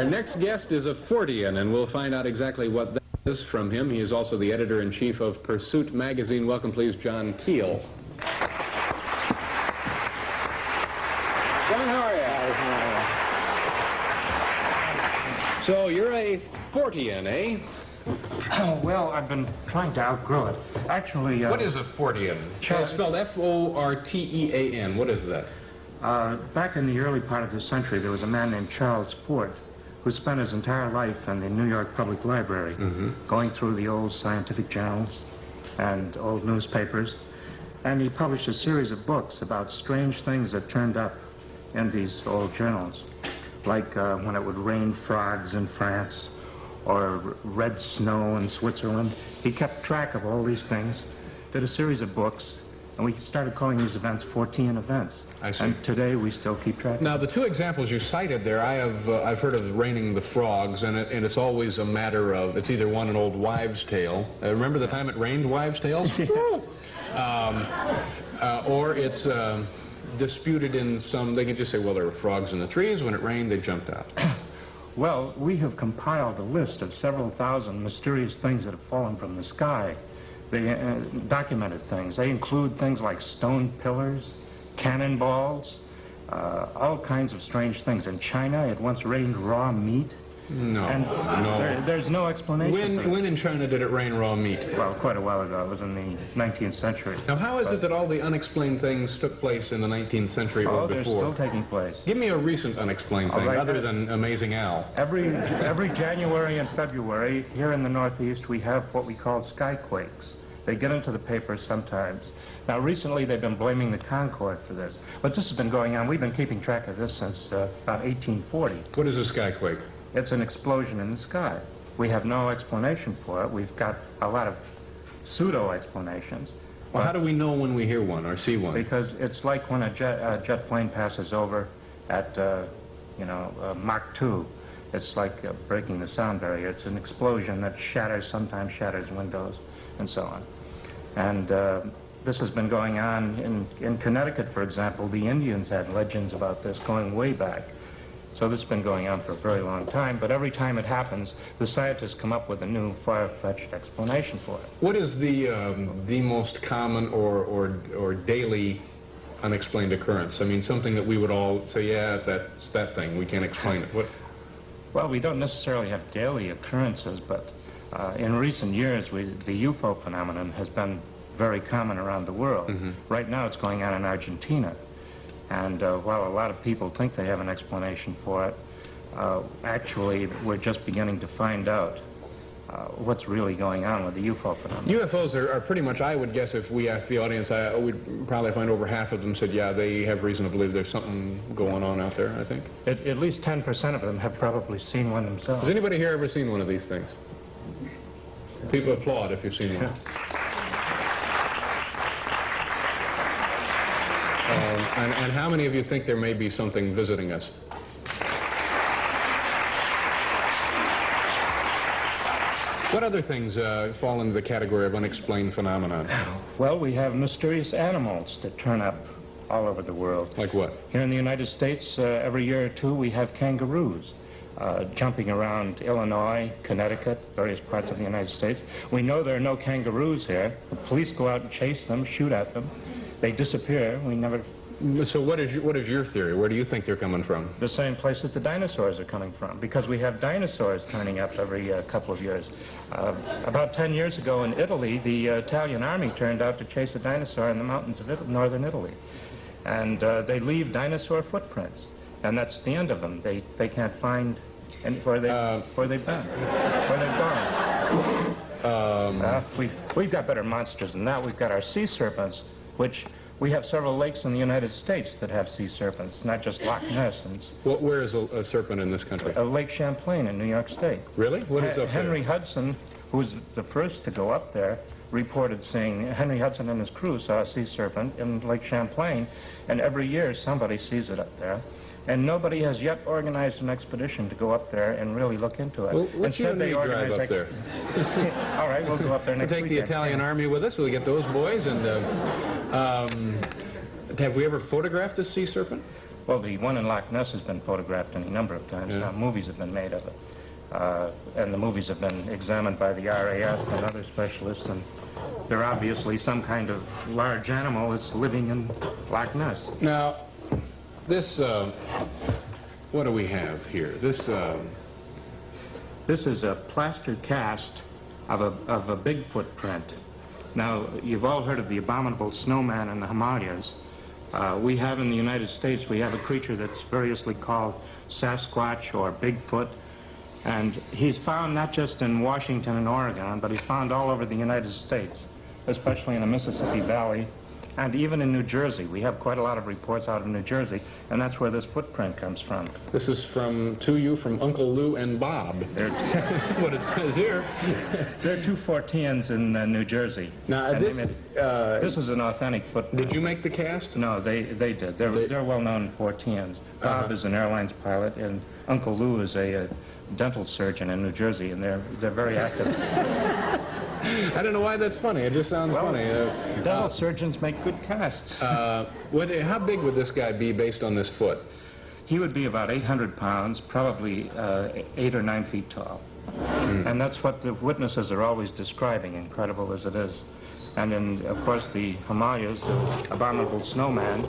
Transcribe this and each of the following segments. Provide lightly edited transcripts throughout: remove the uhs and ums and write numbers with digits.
Our next guest is a Fortean, and we'll find out exactly what that is from him. He is also the editor-in-chief of Pursuit magazine. Welcome, please, John Keel. John, how are you? So you're a Fortean, eh? Oh, well, I've been trying to outgrow it. Actually, what is a Fortean? It's spelled F-O-R-T-E-A-N. What is that? Back in the early part of the century, there was a man named Charles Fort who spent his entire life in the New York Public Library, going through the old scientific journals and old newspapers, and he published a series of books about strange things that turned up in these old journals, like when it would rain frogs in France, or red snow in Switzerland. He kept track of all these things, did a series of books, and we started calling these events Fortean events. I see. And today we still keep track. Now, the two examples you cited there, I've heard of raining the frogs, and it's always a matter of, it's either one, an old wives' tale. Remember the time it rained wives' tales? Or it's disputed in some, they can just say, well, there were frogs in the trees. When it rained, they jumped out. Well, we have compiled a list of several thousand mysterious things that have fallen from the sky. They documented things. They include things like stone pillars, cannonballs, all kinds of strange things. In China, it once rained raw meat. No, and no. There's no explanation. When in China did it rain raw meat? Well, quite a while ago. It was in the 19th century. Now, how is it that all the unexplained things took place in the 19th century or before? They're still taking place. Give me a recent unexplained thing, other than Amazing Al. Every January and February, here in the Northeast, we have what we call skyquakes. They get into the papers sometimes. Now, recently, they've been blaming the Concorde for this. But this has been going on. We've been keeping track of this since about 1840. What is a skyquake? It's an explosion in the sky. We have no explanation for it. We've got a lot of pseudo-explanations. Well, how do we know when we hear one or see one? Because it's like when a jet plane passes over at, Mach 2. It's like breaking the sound barrier. It's an explosion that sometimes shatters windows, and so on. And this has been going on in Connecticut, for example. The Indians had legends about this going way back. So this has been going on for a very long time, but every time it happens, the scientists come up with a new far-fetched explanation for it. What is the most common or daily unexplained occurrence? I mean, something that we would all say, yeah, that's that thing, we can't explain it. What? Well, we don't necessarily have daily occurrences, but in recent years, the UFO phenomenon has been very common around the world. Right now, it's going on in Argentina. And while a lot of people think they have an explanation for it, actually, we're just beginning to find out what's really going on with the UFO phenomenon. UFOs are pretty much, I would guess, if we asked the audience, we'd probably find over half of them said, yeah, they have reason to believe there's something going on out there, I think. At least 10% of them have probably seen one themselves. Has anybody here ever seen one of these things? People applaud if you've seen one. And how many of you think there may be something visiting us? What other things fall into the category of unexplained phenomenon? Well, we have mysterious animals that turn up all over the world. Like what? Here in the United States, every year or two, we have kangaroos jumping around Illinois, Connecticut, various parts of the United States. We know there are no kangaroos here. The police go out and chase them, shoot at them. They disappear. We never... So what is your theory? Where do you think they're coming from? The same place that the dinosaurs are coming from, because we have dinosaurs turning up every couple of years. About 10 years ago in Italy, the Italian army turned out to chase a dinosaur in the mountains of northern Italy. And they leave dinosaur footprints, and that's the end of them. They can't find where they've been, where they've gone. We've got better monsters than that. We've got our sea serpents, which... We have several lakes in the United States that have sea serpents, not just Loch Ness. Where is a serpent in this country? Lake Champlain in New York State. Really? What is up there? Henry Hudson, who was the first to go up there, reported seeing, Henry Hudson and his crew saw a sea serpent in Lake Champlain, and every year somebody sees it up there. And nobody has yet organized an expedition to go up there and really look into it. Well, let's drive up there. All right, we'll go up there next week. We'll take the Italian army with us. We'll get those boys. And have we ever photographed a sea serpent? Well, the one in Loch Ness has been photographed any number of times. Yeah. Now, movies have been made of it. And the movies have been examined by the RAF and other specialists, and they're obviously some kind of large animal that's living in Loch Ness. Now, this, what do we have here? This is a plaster cast of a Bigfoot print. Now, you've all heard of the abominable snowman in the Himalayas. We have in the United States, we have a creature that's variously called Sasquatch or Bigfoot. And he's found not just in Washington and Oregon, but he's found all over the United States, especially in the Mississippi Valley, and even in New Jersey. We have quite a lot of reports out of New Jersey, and that's where this footprint comes from. This is to you from Uncle Lou and Bob. That's what it says here. There are two Forteans in New Jersey. Now, this is an authentic footprint. Did you make the cast? No, they did. They're well-known Forteans. Bob is an airlines pilot, and Uncle Lou is a dental surgeon in New Jersey, and they're very active. I don't know why that's funny. It just sounds funny. Dental surgeons make good casts. How big would this guy be based on this foot? He would be about 800 pounds, probably 8 or 9 feet tall. And that's what the witnesses are always describing, incredible as it is. And in, of course, the Himalayas, the abominable snowman.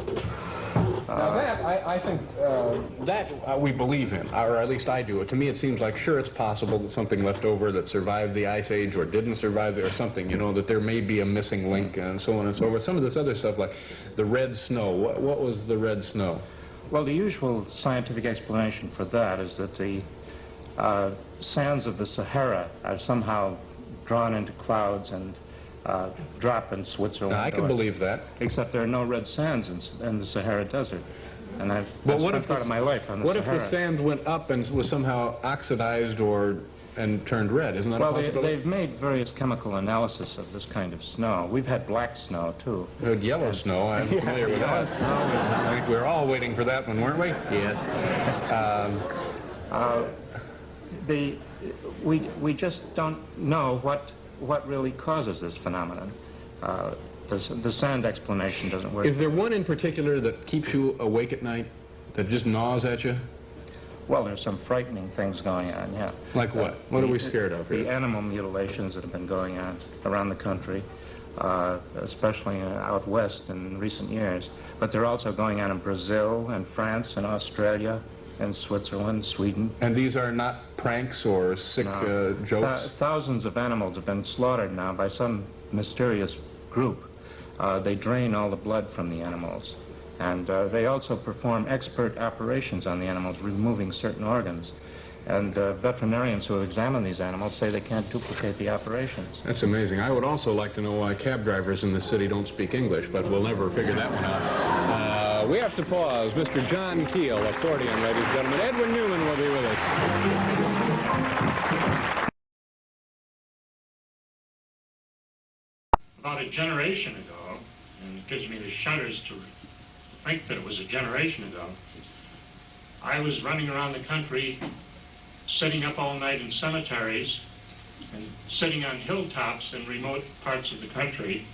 Now that, I think, we believe in, or at least I do. To me, it seems like, sure, it's possible that something left over that survived the Ice Age or didn't survive it or something, you know, that there may be a missing link and so on and so forth. Some of this other stuff, like the red snow. What was the red snow? Well, the usual scientific explanation for that is that the sands of the Sahara are somehow drawn into clouds and drop in Switzerland. Now, I can believe that. Except there are no red sands in the Sahara Desert. And I've spent part of my life on the Sahara. What if the sand went up and was somehow oxidized and turned red? Isn't that a possibility? Well, they've made various chemical analysis of this kind of snow. We've had black snow, too. Yellow snow, I'm familiar with that. I think we were all waiting for that one, weren't we? Yes. We just don't know what really causes this phenomenon. The sand explanation doesn't work. Is there one in particular that keeps you awake at night, that just gnaws at you? Well, there's some frightening things going on, yeah. Like what? What are we scared of here? The animal mutilations that have been going on around the country, especially out west in recent years. But they're also going on in Brazil and France and Australia and Switzerland, Sweden. And these are not pranks or sick jokes? Thousands of animals have been slaughtered now by some mysterious group. They drain all the blood from the animals. And they also perform expert operations on the animals, removing certain organs. And veterinarians who have examined these animals say they can't duplicate the operations. That's amazing. I would also like to know why cab drivers in the city don't speak English, but we'll never figure that one out. We have to pause. Mr. John Keel of Forteana, ladies and gentlemen. Edwin Newman will be with us. About a generation ago, and it gives me the shudders to think that it was a generation ago, I was running around the country, sitting up all night in cemeteries and sitting on hilltops in remote parts of the country,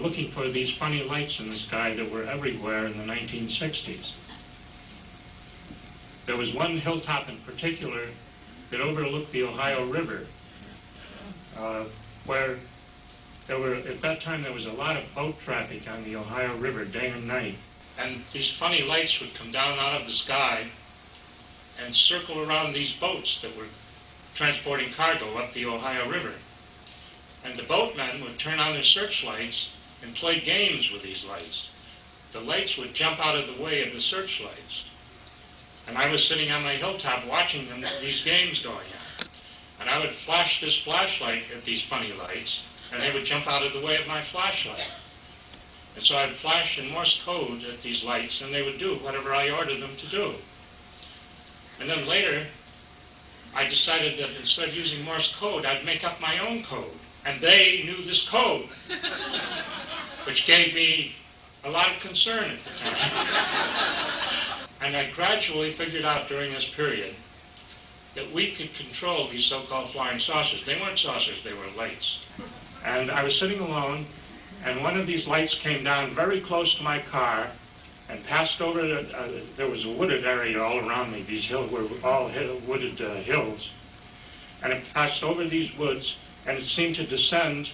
looking for these funny lights in the sky that were everywhere in the 1960s. There was one hilltop in particular that overlooked the Ohio River, where at that time there was a lot of boat traffic on the Ohio River day and night. And these funny lights would come down out of the sky and circle around these boats that were transporting cargo up the Ohio River. And the boatmen would turn on their searchlights and play games with these lights. The lights would jump out of the way of the searchlights. And I was sitting on my hilltop watching these games going on. And I would flash this flashlight at these funny lights, and they would jump out of the way of my flashlight. And so I'd flash in Morse code at these lights, and they would do whatever I ordered them to do. And then later, I decided that instead of using Morse code, I'd make up my own code. And they knew this code, which gave me a lot of concern at the time. And I gradually figured out during this period that we could control these so-called flying saucers. They weren't saucers, they were lights. And I was sitting alone, and one of these lights came down very close to my car and passed over, there was a wooded area all around me. These hills were all wooded hills. And it passed over these woods, and it seemed to descend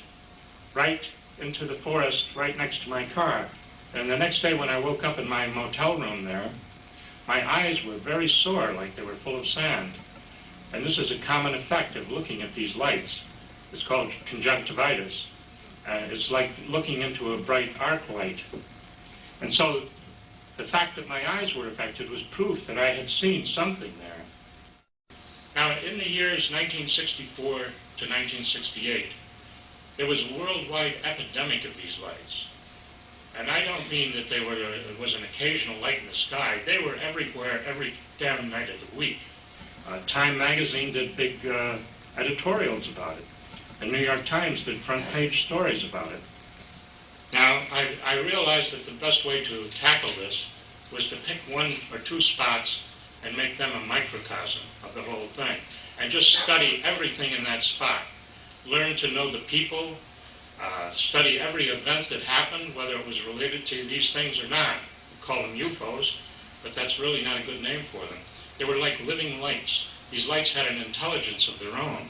right into the forest right next to my car. And the next day when I woke up in my motel room there, my eyes were very sore, like they were full of sand. And this is a common effect of looking at these lights. It's called conjunctivitis. It's like looking into a bright arc light. And so the fact that my eyes were affected was proof that I had seen something there. Now, in the years 1964 to 1968, there was a worldwide epidemic of these lights. And I don't mean that it was an occasional light in the sky. They were everywhere, every damn night of the week. Time magazine did big editorials about it. The New York Times did front-page stories about it. Now, I realized that the best way to tackle this was to pick one or two spots and make them a microcosm of the whole thing, and just study everything in that spot. Learn to know the people, study every event that happened, whether it was related to these things or not. We call them UFOs, but that's really not a good name for them. They were like living lights. These lights had an intelligence of their own.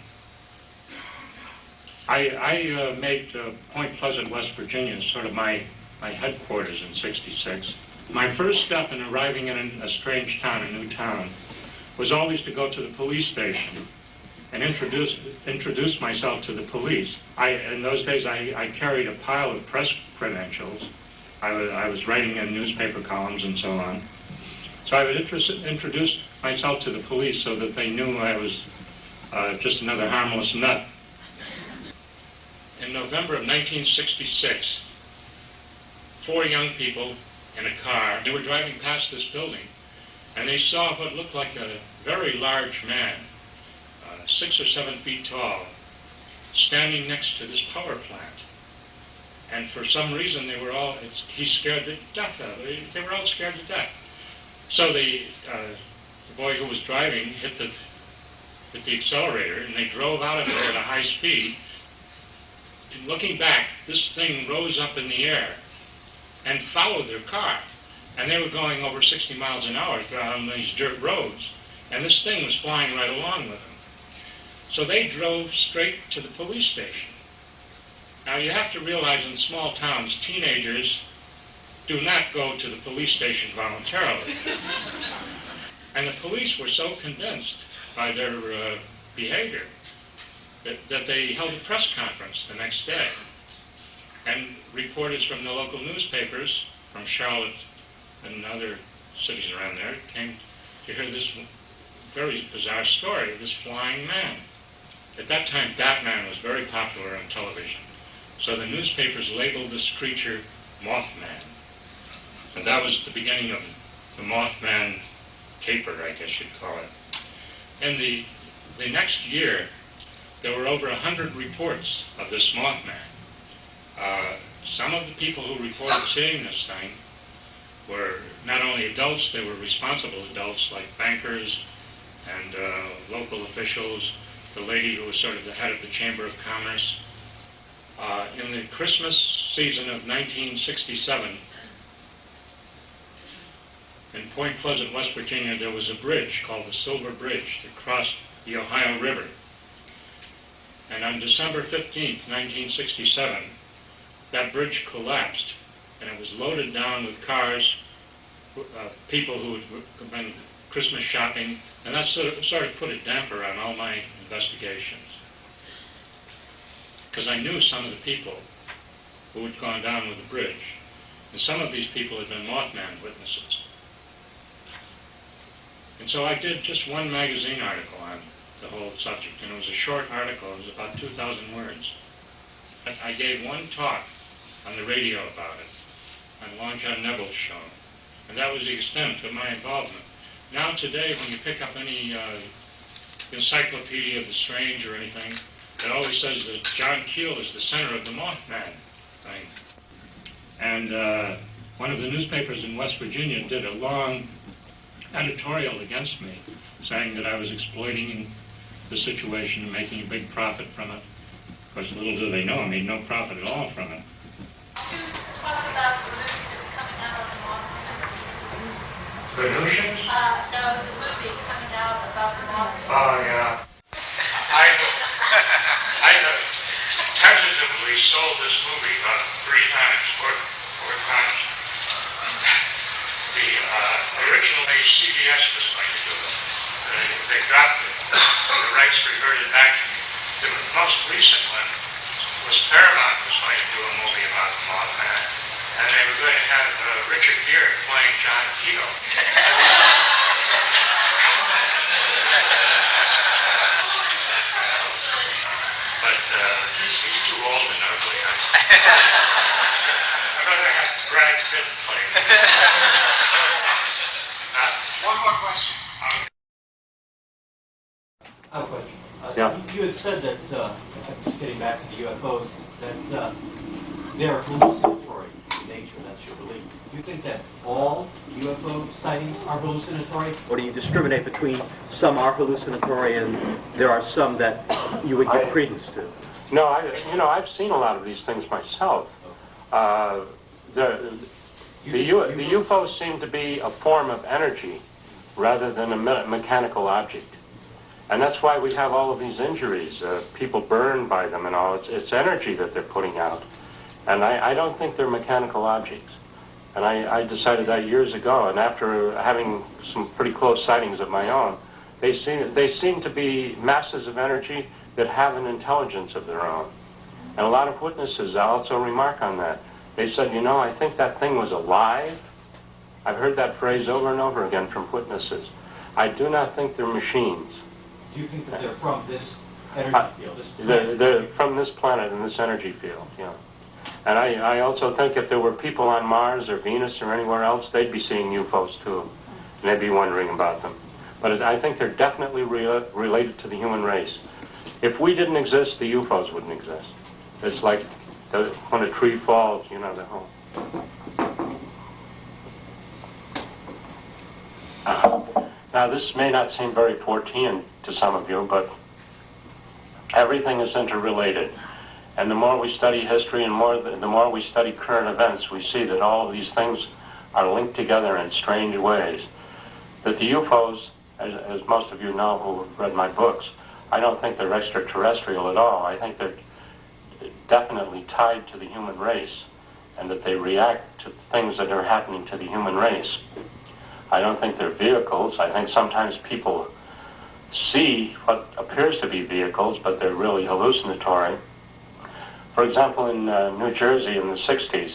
I made Point Pleasant, West Virginia, sort of my headquarters in '66. My first step in arriving in a strange town, a new town, was always to go to the police station and introduce myself to the police. In those days, I carried a pile of press credentials. I was writing in newspaper columns and so on. So I would introduce myself to the police so that they knew I was just another harmless nut. In November of 1966, 4 young people in a car, they were driving past this building, and they saw what looked like a very large man, 6 or 7 feet tall, standing next to this power plant. And for some reason, they were all, he scared the death out of it. They were all scared to death. So the boy who was driving hit the accelerator, and they drove out of there at a high speed. And looking back, this thing rose up in the air and followed their car. And they were going over 60 miles an hour on these dirt roads, and this thing was flying right along with them. So they drove straight to the police station. Now, you have to realize in small towns, teenagers do not go to the police station voluntarily. And the police were so convinced by their behavior that they held a press conference the next day. And reporters from the local newspapers, from Charlotte and other cities around there, came to hear this very bizarre story of this flying man. At that time, Batman was very popular on television. So the newspapers labeled this creature Mothman. And that was the beginning of the Mothman caper, I guess you'd call it. And the next year, there were over 100 reports of this Mothman. Some of the people who reported seeing this thing were not only adults, they were responsible adults like bankers and local officials, the lady who was sort of the head of the Chamber of Commerce. In the Christmas season of 1967, in Point Pleasant, West Virginia, there was a bridge called the Silver Bridge that crossed the Ohio River. And on December 15th, 1967, that bridge collapsed, and it was loaded down with cars, people who had been Christmas shopping, and that sort of put a damper on all my investigations. Because I knew some of the people who had gone down with the bridge, and some of these people had been Mothman witnesses. And so I did just one magazine article on the whole subject, and it was a short article. It was about 2,000 words. I gave one talk on the radio about it, on Long John Nebel's show, and that was the extent of my involvement. Now today, when you pick up any encyclopedia of the strange or anything, it always says that John Keel is the center of the Mothman thing. And one of the newspapers in West Virginia did a long editorial against me, saying that I was exploiting the situation and making a big profit from it. Of course, little do they know, I made no profit at all from it. Talk about the news that's coming out on the Mothman. Venusians? No, the movie coming out about the Mothman. Oh, yeah. I have tentatively sold this movie about 3 times, 4 times. Originally CBS was going to do it. They dropped it. The rights reverted back to me. The most recent one was Paramount was going to do a movie about the Mothman, and they were going to have Richard Gere playing John Keel. But he's too old and ugly. I'd rather have Brad Pitt play. One more question. I have a question. Yeah. You had said that, just getting back to the UFOs, that they're hallucinatory in nature. That's your belief. Do you think that all UFO sightings are hallucinatory, or do you discriminate between some are hallucinatory and there are some that you would give credence to? No, I've seen a lot of these things myself. The UFOs seem to be a form of energy rather than a mechanical object. And that's why we have all of these injuries, people burned by them and all. It's energy that they're putting out. And I don't think they're mechanical objects. And I decided that years ago, and after having some pretty close sightings of my own, they seem to be masses of energy that have an intelligence of their own. And a lot of witnesses also remark on that. They said, you know, I think that thing was alive. I've heard that phrase over and over again from witnesses. I do not think they're machines. Do you think that they're from this energy field? They're from this planet and this energy field, yeah. And I also think if there were people on Mars or Venus or anywhere else, they'd be seeing UFOs too. And they'd be wondering about them. But I think they're definitely related to the human race. If we didn't exist, the UFOs wouldn't exist. It's like when a tree falls, you know, the whole... Now, this may not seem very Fortean to some of you, but everything is interrelated. And the more we study history and the more we study current events, we see that all of these things are linked together in strange ways. That the UFOs, as most of you know who have read my books, I don't think they're extraterrestrial at all. I think they're definitely tied to the human race and that they react to things that are happening to the human race. I don't think they're vehicles. I think sometimes people see what appears to be vehicles, but they're really hallucinatory. For example, in New Jersey in the 60s,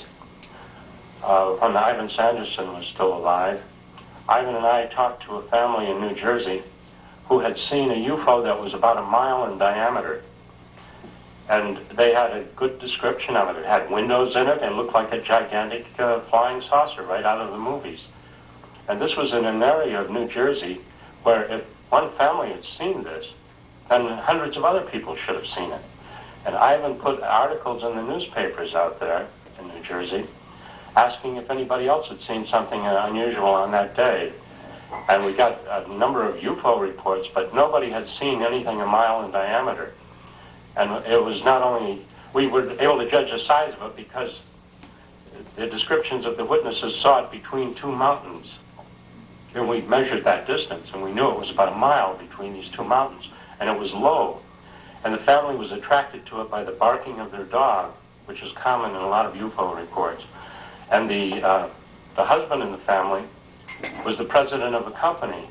when Ivan Sanderson was still alive, Ivan and I talked to a family in New Jersey who had seen a UFO that was about 1 mile in diameter. And they had a good description of it. It had windows in it and looked like a gigantic flying saucer right out of the movies. And this was in an area of New Jersey where if one family had seen this, then hundreds of other people should have seen it. And Ivan put articles in the newspapers out there in New Jersey asking if anybody else had seen something unusual on that day. And we got a number of UFO reports, but nobody had seen anything 1 mile in diameter. And it was not only, we were able to judge the size of it because the descriptions of the witnesses saw it between 2 mountains. And we measured that distance, and we knew it was about 1 mile between these 2 mountains. And it was low. And the family was attracted to it by the barking of their dog, which is common in a lot of UFO reports. And the husband in the family was the president of a company,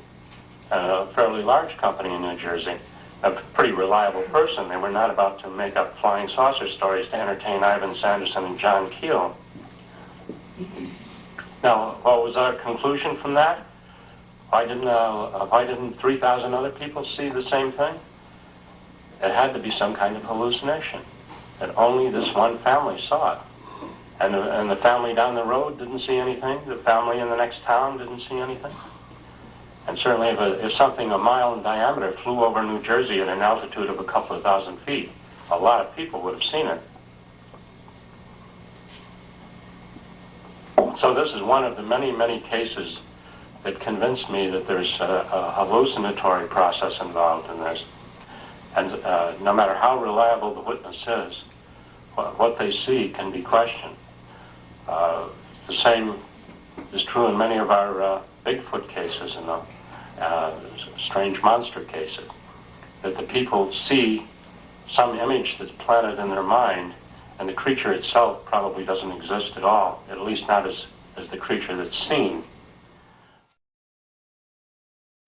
a fairly large company in New Jersey, a pretty reliable person. They were not about to make up flying saucer stories to entertain Ivan Sanderson and John Keel. Now, what was our conclusion from that? Why didn't 3,000 other people see the same thing? It had to be some kind of hallucination. That only this one family saw it. And the family down the road didn't see anything. The family in the next town didn't see anything. And certainly if something 1 mile in diameter flew over New Jersey at an altitude of a couple of thousand feet, a lot of people would have seen it. So this is one of the many, many cases that convinced me that there's a hallucinatory process involved in this. And no matter how reliable the witness is, what they see can be questioned. The same is true in many of our Bigfoot cases and the strange monster cases, that the people see some image that's planted in their mind, and the creature itself probably doesn't exist at all, at least not as the creature that's seen.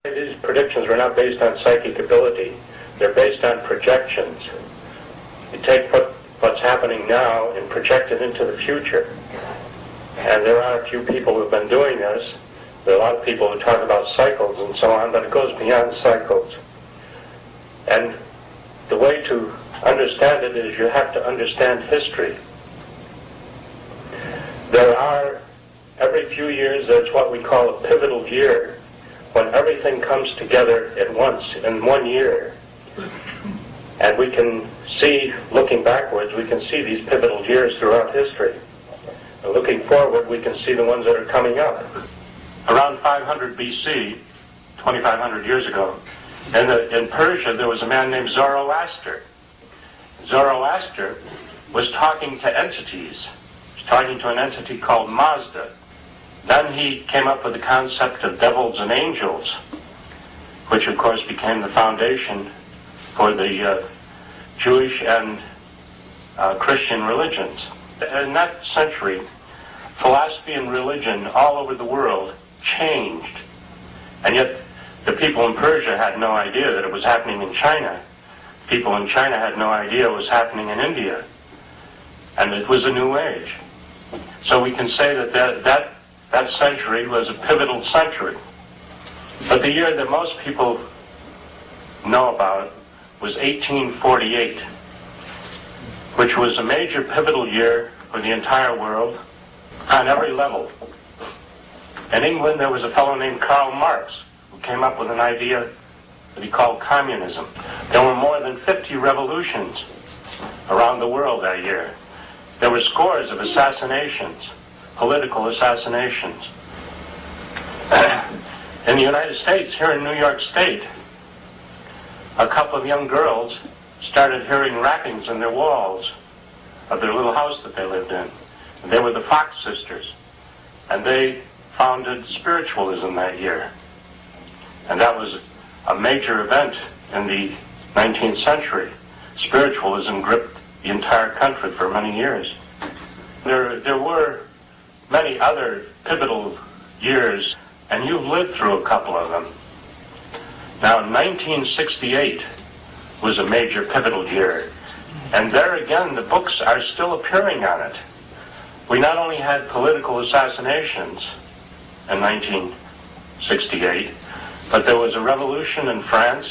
These predictions were not based on psychic ability. They're based on projections. You take what's happening now and project it into the future. And there are a few people who have been doing this. There are a lot of people who talk about cycles and so on, but it goes beyond cycles. And the way to understand it is you have to understand history. There are, every few years, there's what we call a pivotal year, when everything comes together at once in 1 year. And we can see, looking backwards, we can see these pivotal years throughout history. And looking forward, we can see the ones that are coming up. Around 500 BC, 2,500 years ago, in Persia, there was a man named Zoroaster. Zoroaster was talking to entities. He was talking to an entity called Mazda. Then he came up with the concept of devils and angels, which of course became the foundation for the Jewish and Christian religions. In that century, philosophy and religion all over the world changed. And yet the people in Persia had no idea that it was happening in China. People in China had no idea it was happening in India. And it was a new age. So we can say that century was a pivotal century. But the year that most people know about was 1848, which was a major pivotal year for the entire world on every level. In England, there was a fellow named Karl Marx who came up with an idea that he called communism. There were more than 50 revolutions around the world that year. There were scores of assassinations, political assassinations. In the United States, here in New York State, a couple of young girls started hearing rappings in their walls of their little house that they lived in. And they were the Fox sisters. And they founded spiritualism that year. And that was a major event in the 19th century. Spiritualism gripped the entire country for many years. There were many other pivotal years, and you've lived through a couple of them. Now, 1968 was a major pivotal year, and there again, the books are still appearing on it. We not only had political assassinations in 1968, but there was a revolution in France.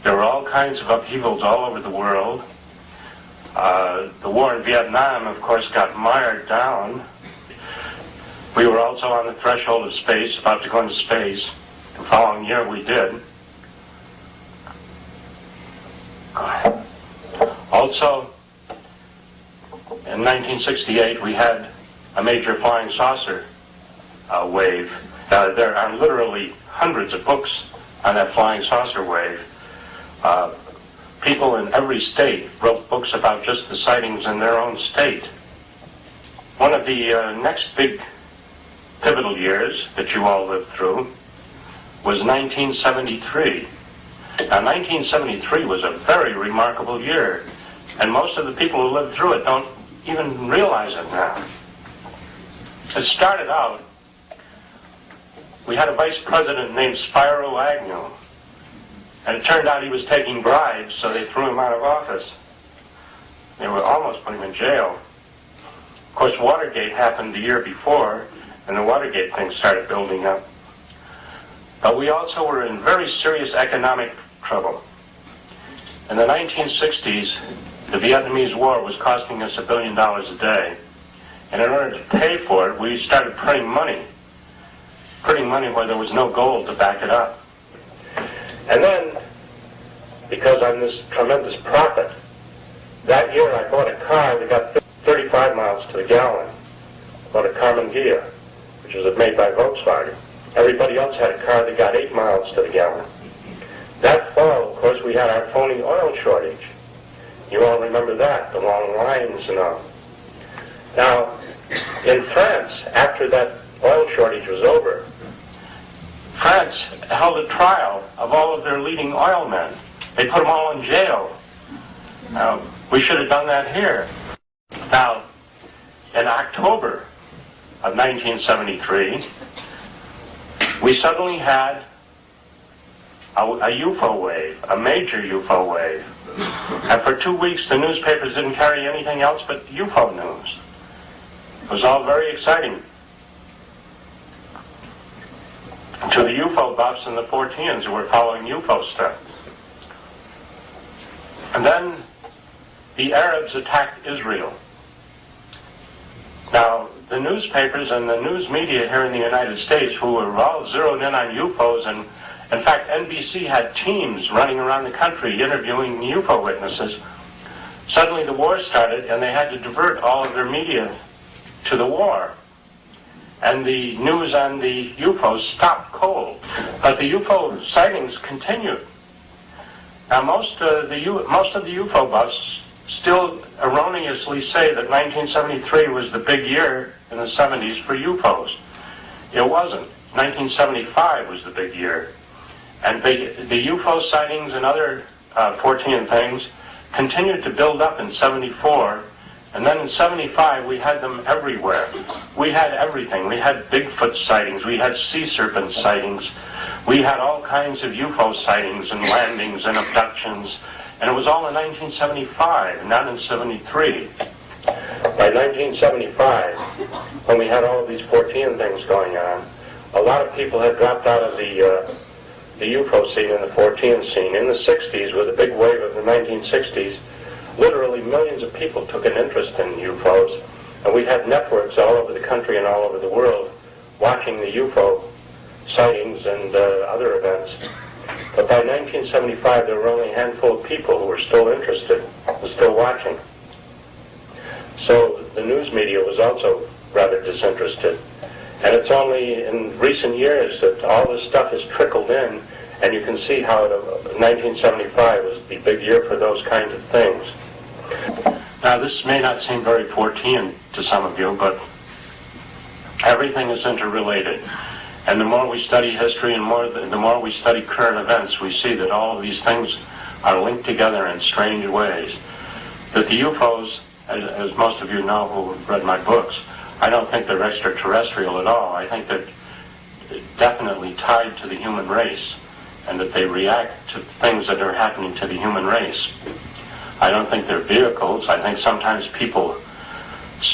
There were all kinds of upheavals all over the world. The war in Vietnam, of course, got mired down. We were also on the threshold of space, about to go into space. The following year we did. Also, in 1968, we had a major flying saucer wave. There are literally hundreds of books on that flying saucer wave. People in every state wrote books about just the sightings in their own state. One of the next big pivotal years that you all lived through was 1973. Now, 1973 was a very remarkable year, and most of the people who lived through it don't even realize it now. It started out, we had a vice president named Spiro Agnew, and it turned out he was taking bribes, so they threw him out of office. They were almost put him in jail. Of course, Watergate happened the year before, and the Watergate thing started building up. But we also were in very serious economic trouble. In the 1960s, the Vietnamese War was costing us $1 billion a day. And in order to pay for it, we started printing money where there was no gold to back it up. And then, because I'm this tremendous prophet, that year I bought a car that got 35 miles to the gallon. I bought a Carmen Ghia, which was made by Volkswagen. Everybody else had a car that got 8 miles to the gallon. That fall, of course, we had our phony oil shortage. You all remember that, the long lines and all. Now, in France, after that oil shortage was over, France held a trial of all of their leading oil men. They put them all in jail. We should have done that here. Now, in October of 1973, we suddenly had a UFO wave, a major UFO wave. And for 2 weeks, the newspapers didn't carry anything else but UFO news. It was all very exciting to the UFO buffs and the Forteans who were following UFO stuff. And then the Arabs attacked Israel. Now, the newspapers and the news media here in the United States, who were all zeroed in on UFOs, and in fact, NBC had teams running around the country interviewing UFO witnesses. Suddenly the war started, and they had to divert all of their media to the war. And the news on the UFOs stopped cold. But the UFO sightings continued. Now, most of the UFO buffs still erroneously say that 1973 was the big year in the 70s for UFOs. It wasn't. 1975 was the big year. And the UFO sightings and other Fortean things continued to build up in 74. And then in 75, we had them everywhere. We had everything. We had Bigfoot sightings. We had sea serpent sightings. We had all kinds of UFO sightings and landings and abductions. And it was all in 1975, not in 73. By 1975, when we had all of these Fortean things going on, a lot of people had dropped out of the UFO scene and the Fortean scene. In the 60s, with a big wave of the 1960s, literally millions of people took an interest in UFOs, and we had networks all over the country and all over the world watching the UFO sightings and other events. But by 1975, there were only a handful of people who were still interested, were still watching. So the news media was also rather disinterested. And it's only in recent years that all this stuff has trickled in, and you can see how 1975 was the big year for those kinds of things. Now, this may not seem very Fortean to some of you, but everything is interrelated. And the more we study history and the more we study current events, we see that all of these things are linked together in strange ways. That the UFOs, as most of you know who have read my books, I don't think they're extraterrestrial at all. I think they're definitely tied to the human race, and that they react to things that are happening to the human race. I don't think they're vehicles. I think sometimes people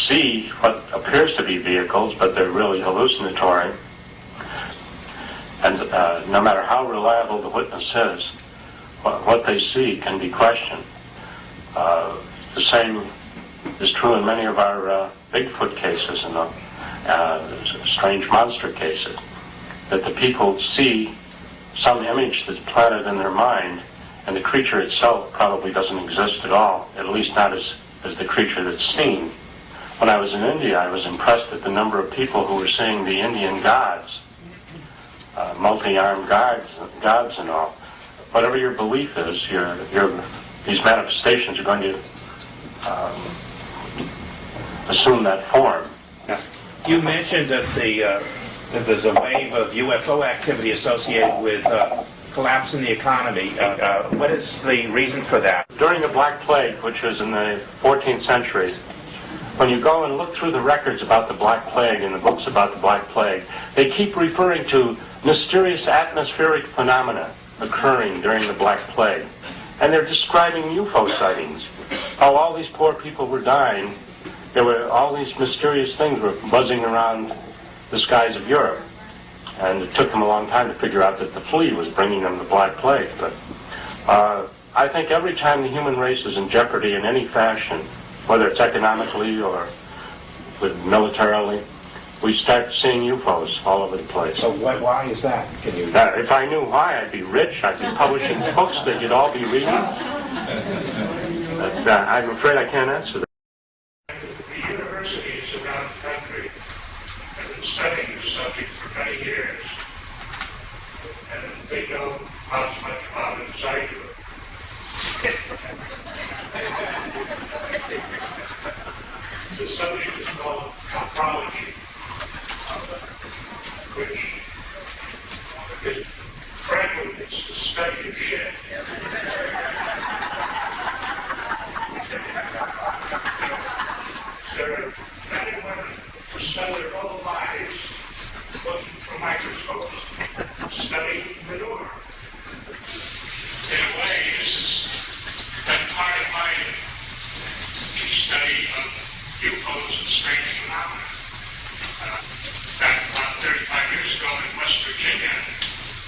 see what appears to be vehicles, but they're really hallucinatory. And no matter how reliable the witness is, what they see can be questioned. The same is true in many of our Bigfoot cases and strange monster cases, that the people see some image that's planted in their mind, and the creature itself probably doesn't exist at all, at least not as the creature that's seen. When I was in India, I was impressed at the number of people who were seeing the Indian gods, multi-armed gods and all. Whatever your belief is, these manifestations are going to assume that form. Yeah. You mentioned that there's a wave of UFO activity associated with collapse in the economy. What is the reason for that? During the Black Plague, which was in the 14th century, when you go and look through the records about the Black Plague and the books about the Black Plague, they keep referring to mysterious atmospheric phenomena occurring during the Black Plague. And they're describing UFO sightings. How all these poor people were dying. There were all these mysterious things were buzzing around the skies of Europe. And it took them a long time to figure out that the flea was bringing them the Black Plague. But I think every time the human race is in jeopardy in any fashion, whether it's economically or militarily, we start seeing UFOs all over the place. So why is that? Can you? If I knew why, I'd be rich. I'd be publishing books that you'd all be reading. But I'm afraid I can't answer that. The universities around the country have been studying this subject for many years, and they know how much about it as I do. The subject is called anthropology, which and women who spend their whole lives looking for microscopes, studying manure. In a way, this has been part of my study of UFOs and strange phenomena. Back about 35 years ago in West Virginia,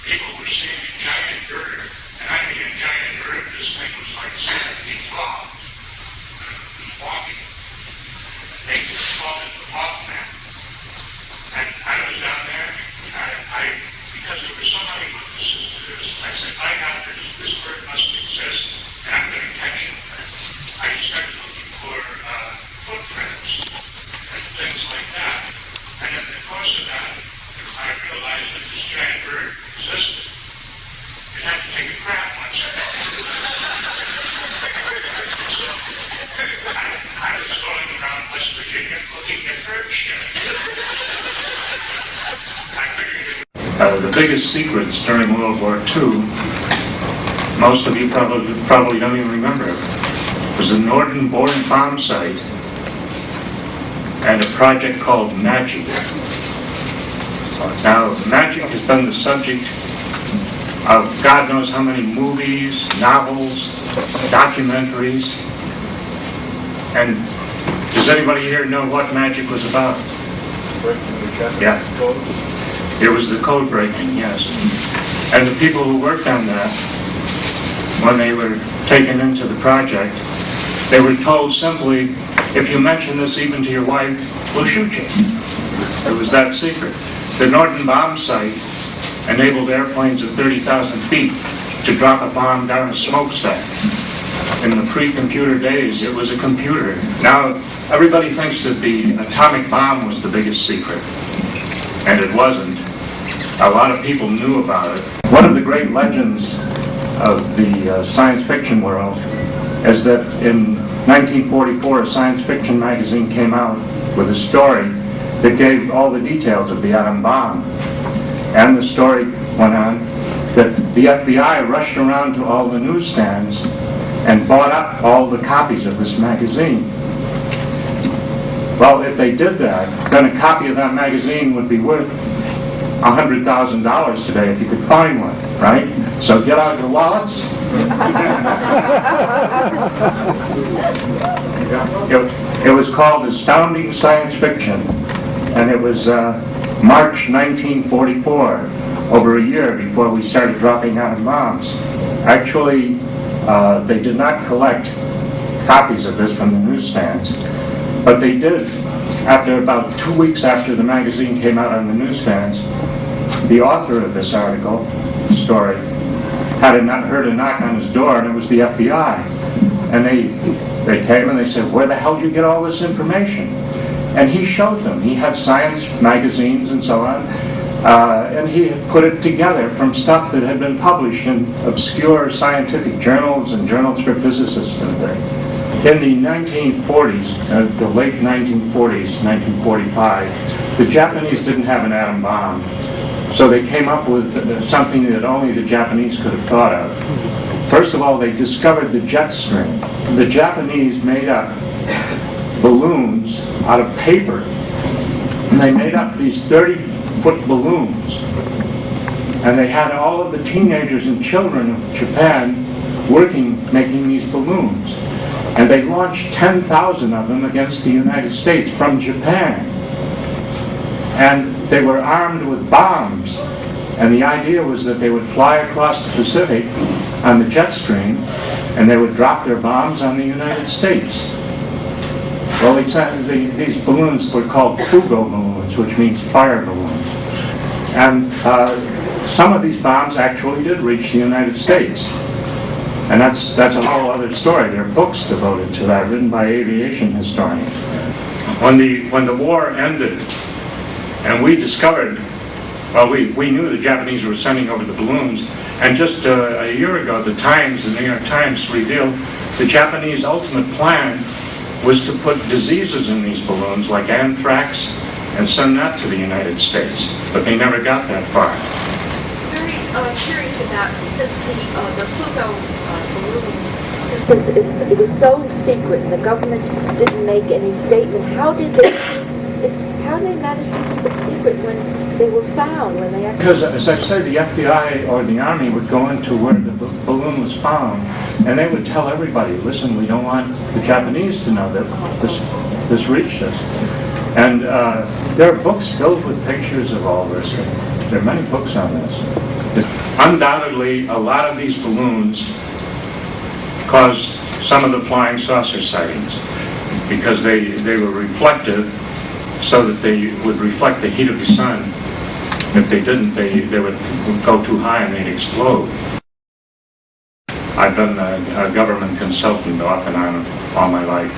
people were seeing a giant bird, and I mean a giant bird. This thing was like 7 feet tall. It was walking. They called it the Mothman. And I was down there, because there were so many witnesses to this, I said, my God, this bird must exist, and I'm going to catch it. I started looking for footprints and things like that. And in the course of that, I realized that this giant bird existed. It had to take a crap once in a while. So I was going around West Virginia looking at bird shit. I figured it was the biggest secrets during World War II, most of you probably don't even remember, was the Norden bomb site and a project called Magic. Now, Magic has been the subject of God knows how many movies, novels, documentaries, and does anybody here know what Magic was about? Yeah. It was the code breaking, yes. And the people who worked on that, when they were taken into the project, they were told simply, if you mention this even to your wife, we'll shoot you. It was that secret. The Norden bomb site enabled airplanes at 30,000 feet to drop a bomb down a smokestack. In the pre-computer days, it was a computer. Now, everybody thinks that the atomic bomb was the biggest secret, and it wasn't. A lot of people knew about it. One of the great legends of the science fiction world is that in 1944, a science fiction magazine came out with a story that gave all the details of the atom bomb. And the story went on that the FBI rushed around to all the newsstands and bought up all the copies of this magazine. Well, if they did that, then a copy of that magazine would be worth $100,000 today if you could find one, right? So get out your wallets. It was called Astounding Science Fiction, and it was March 1944, over a year before we started dropping atom bombs. Actually, they did not collect copies of this from the newsstands, but they did. After about 2 weeks after the magazine came out on the newsstands, the author of this article, story, heard a knock on his door, and it was the FBI. And they came and they said, where the hell did you get all this information? And he showed them. He had science magazines and so on, and he had put it together from stuff that had been published in obscure scientific journals and journals for physicists and things. In the 1940s, the late 1940s, 1945, the Japanese didn't have an atom bomb. So they came up with something that only the Japanese could have thought of. First of all, they discovered the jet stream. The Japanese made up balloons out of paper. And they made up these 30-foot balloons. And they had all of the teenagers and children of Japan making these balloons. And they launched 10,000 of them against the United States from Japan. And they were armed with bombs. And the idea was that they would fly across the Pacific on the jet stream, and they would drop their bombs on the United States. Well, these balloons were called Fugo balloons, which means fire balloons. And some of these bombs actually did reach the United States. And that's a whole other story. There are books devoted to that, written by aviation historians. When the war ended, and we discovered, well, we knew the Japanese were sending over the balloons, and just a year ago, the New York Times revealed the Japanese ultimate plan was to put diseases in these balloons, like anthrax, and send that to the United States. But they never got that far. Very curious about, since the Fugo balloon, since it was so secret and the government didn't make any statement, how did they keep they not a secret when they were found, when they actually... Because, as I said, the FBI or the Army would go into where the balloon was found, and they would tell everybody, listen, we don't want the Japanese to know that this reached us. And there are books filled with pictures of all this. There are many books on this. Undoubtedly, a lot of these balloons caused some of the flying saucer sightings because they were reflective, so that they would reflect the heat of the sun. If they didn't, they would go too high and they'd explode. I've been a government consultant off and on all my life.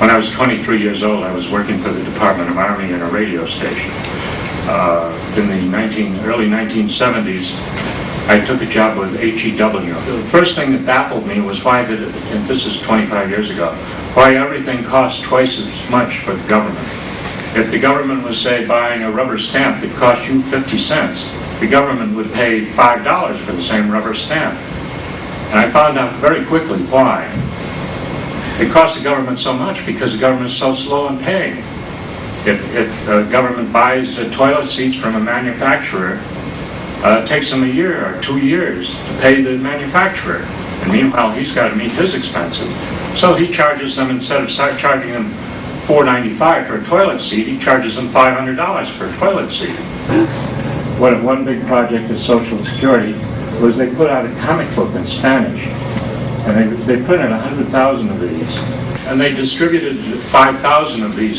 When I was 23 years old, I was working for the Department of Army in a radio station. In the early 1970s, I took a job with HEW. The first thing that baffled me was why did it, and this is 25 years ago, why everything cost twice as much for the government. If the government was, say, buying a rubber stamp that cost you 50 cents, the government would pay $5 for the same rubber stamp. And I found out very quickly why. It cost the government so much because the government is so slow in paying. If the government buys toilet seats from a manufacturer, it takes them a year or 2 years to pay the manufacturer. And meanwhile, he's got to meet his expenses. So he charges them, instead of charging them $4.95 for a toilet seat, he charges them $500 for a toilet seat. One big project of Social Security was they put out a comic book in Spanish, and they printed 100,000 of these, and they distributed 5,000 of these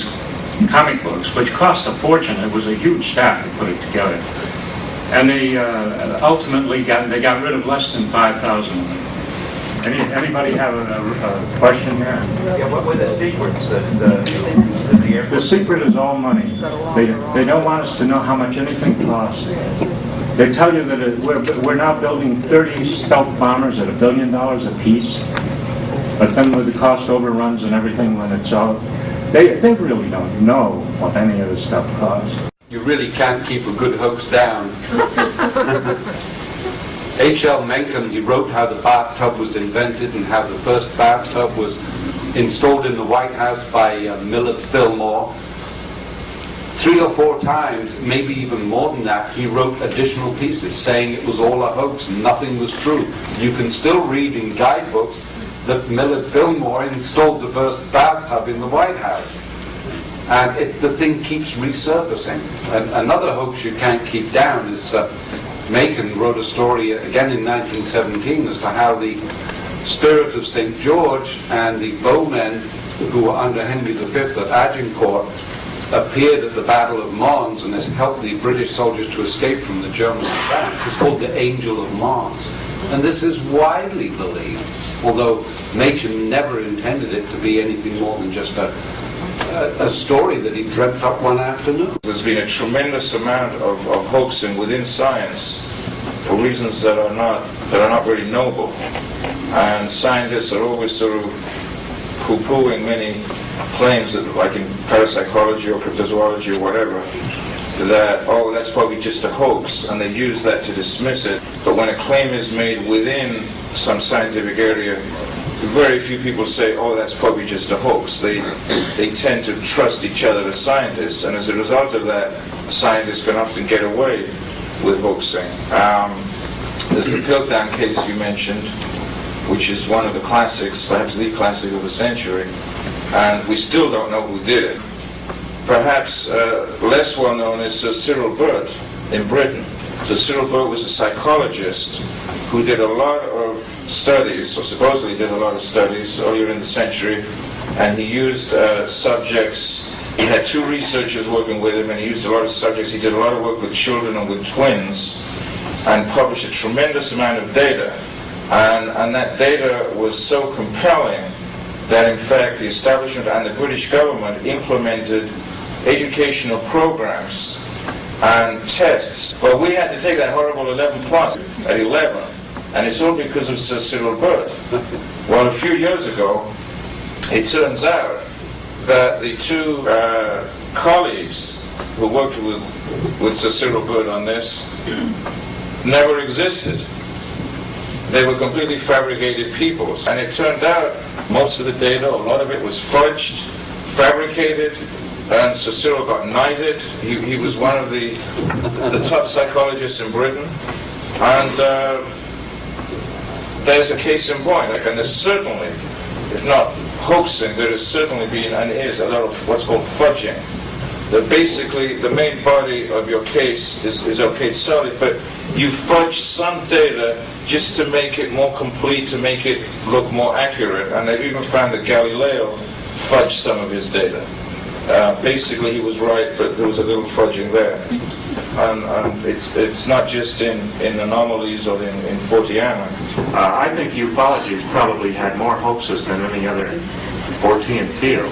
comic books, which cost a fortune. It was a huge staff to put it together, and they ultimately got rid of less than 5,000 of them. Anybody have a question here? Yeah, what were the secrets that the Air Force... The secret is all money. They don't want us to know how much anything costs. They tell you that we're now building 30 stealth bombers at $1 billion a piece, but then with the cost overruns and everything, when it's all... They really don't know what any of this stuff costs. You really can't keep a good hoax down. H.L. Mencken, he wrote how the bathtub was invented and how the first bathtub was installed in the White House by Millard Fillmore. 3 or 4 times, maybe even more than that, he wrote additional pieces saying it was all a hoax and nothing was true. You can still read in guidebooks that Millard Fillmore installed the first bathtub in the White House. And the thing keeps resurfacing. And another hoax you can't keep down is Mencken wrote a story again in 1917 as to how the spirit of St. George and the bowmen who were under Henry V at Agincourt appeared at the Battle of Mons and has helped the British soldiers to escape from the German advance. It's called the Angel of Mons. And this is widely believed, although Machen never intended it to be anything more than just a story that he dreamt up one afternoon. There's been a tremendous amount of hoaxing within science for reasons that are not very noble. And scientists are always sort of poo-pooing many claims that, like in parapsychology or cryptozoology or whatever, that, oh, that's probably just a hoax, and they use that to dismiss it. But when a claim is made within some scientific area, very few people say, oh, that's probably just a hoax. They tend to trust each other as scientists, and as a result of that, scientists can often get away with hoaxing. There's the Piltdown case you mentioned, which is one of the classics, perhaps the classic of the century, and we still don't know who did it. Perhaps less well known is Sir Cyril Burt in Britain. Sir Cyril Burt was a psychologist who did a lot of studies, or supposedly did a lot of studies earlier in the century, and he used subjects. He had 2 researchers working with him, and he used a lot of subjects. He did a lot of work with children and with twins, and published a tremendous amount of data. And that data was so compelling that, in fact, the establishment and the British government implemented educational programs and tests. But we had to take that horrible 11 plus at 11, and it's all because of Sir Cyril Burt. Well, a few years ago, it turns out that the 2 colleagues who worked with Sir Cyril Burt on this never existed. They were completely fabricated people. And it turned out most of the data, a lot of it was fudged, fabricated, and Sir Cyril got knighted. He was one of the top psychologists in Britain, and there's a case in point. Like, and there's certainly, if not hoaxing, there has certainly been and is a lot of what's called fudging. That basically the main body of your case is okay, solid, but you fudge some data just to make it more complete, to make it look more accurate. And they've even found that Galileo fudged some of his data. Basically he was right, but there was a little fudging there. And it's not just in anomalies or in Forteana. I think ufology probably had more hoaxes than any other Fortean field.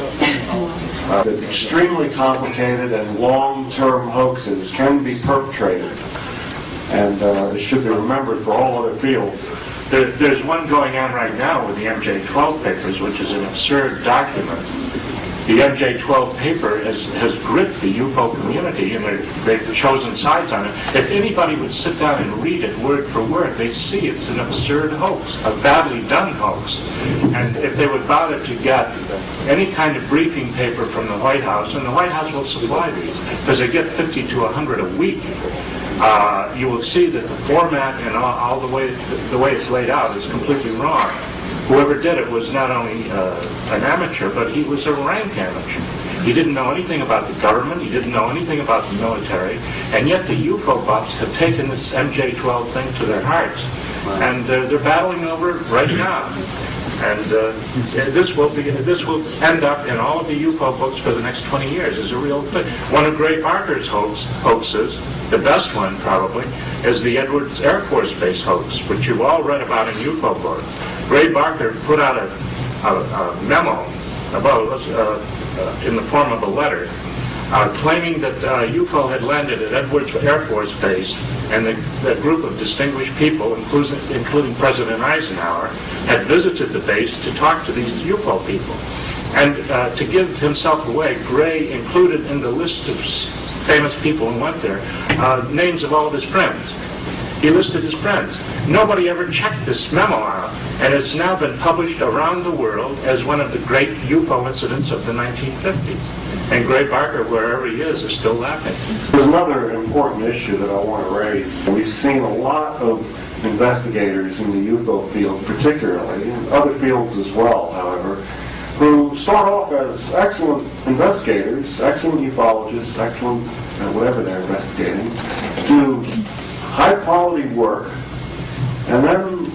That extremely complicated and long-term hoaxes can be perpetrated, and it should be remembered for all other fields. There's one going on right now with the MJ-12 papers, which is an absurd document. The MJ-12 paper has gripped the UFO community, and they've chosen sides on it. If anybody would sit down and read it word for word, they'd see it's an absurd hoax, a badly done hoax. And if they would bother to get any kind of briefing paper from the White House, and the White House will supply these, because they get 50 to 100 a week, you will see that the format and all the way it's laid out is completely wrong. Whoever did it was not only an amateur, but he was a rank amateur. He didn't know anything about the government, he didn't know anything about the military, and yet the UFO buffs have taken this MJ-12 thing to their hearts, and they're battling over it right now. And this will end up in all of the UFO books for the next 20 years as a real thing. One of Gray Barker's hoaxes, the best one probably, is the Edwards Air Force Base hoax, which you've all read about in UFO books. Gray Barker put out a memo in the form of a letter claiming that UFO had landed at Edwards Air Force Base, and that group of distinguished people, including President Eisenhower, had visited the base to talk to these UFO people. And to give himself away, Gray included in the list of famous people who went there names of all of his friends. He listed his friends. Nobody ever checked this memo out, and it's now been published around the world as one of the great UFO incidents of the 1950s. And Gray Barker, wherever he is still laughing. There's another important issue that I want to raise. We've seen a lot of investigators in the UFO field, particularly, and other fields as well, however, who start off as excellent investigators, excellent ufologists, excellent whatever they're investigating, do high-quality work, and then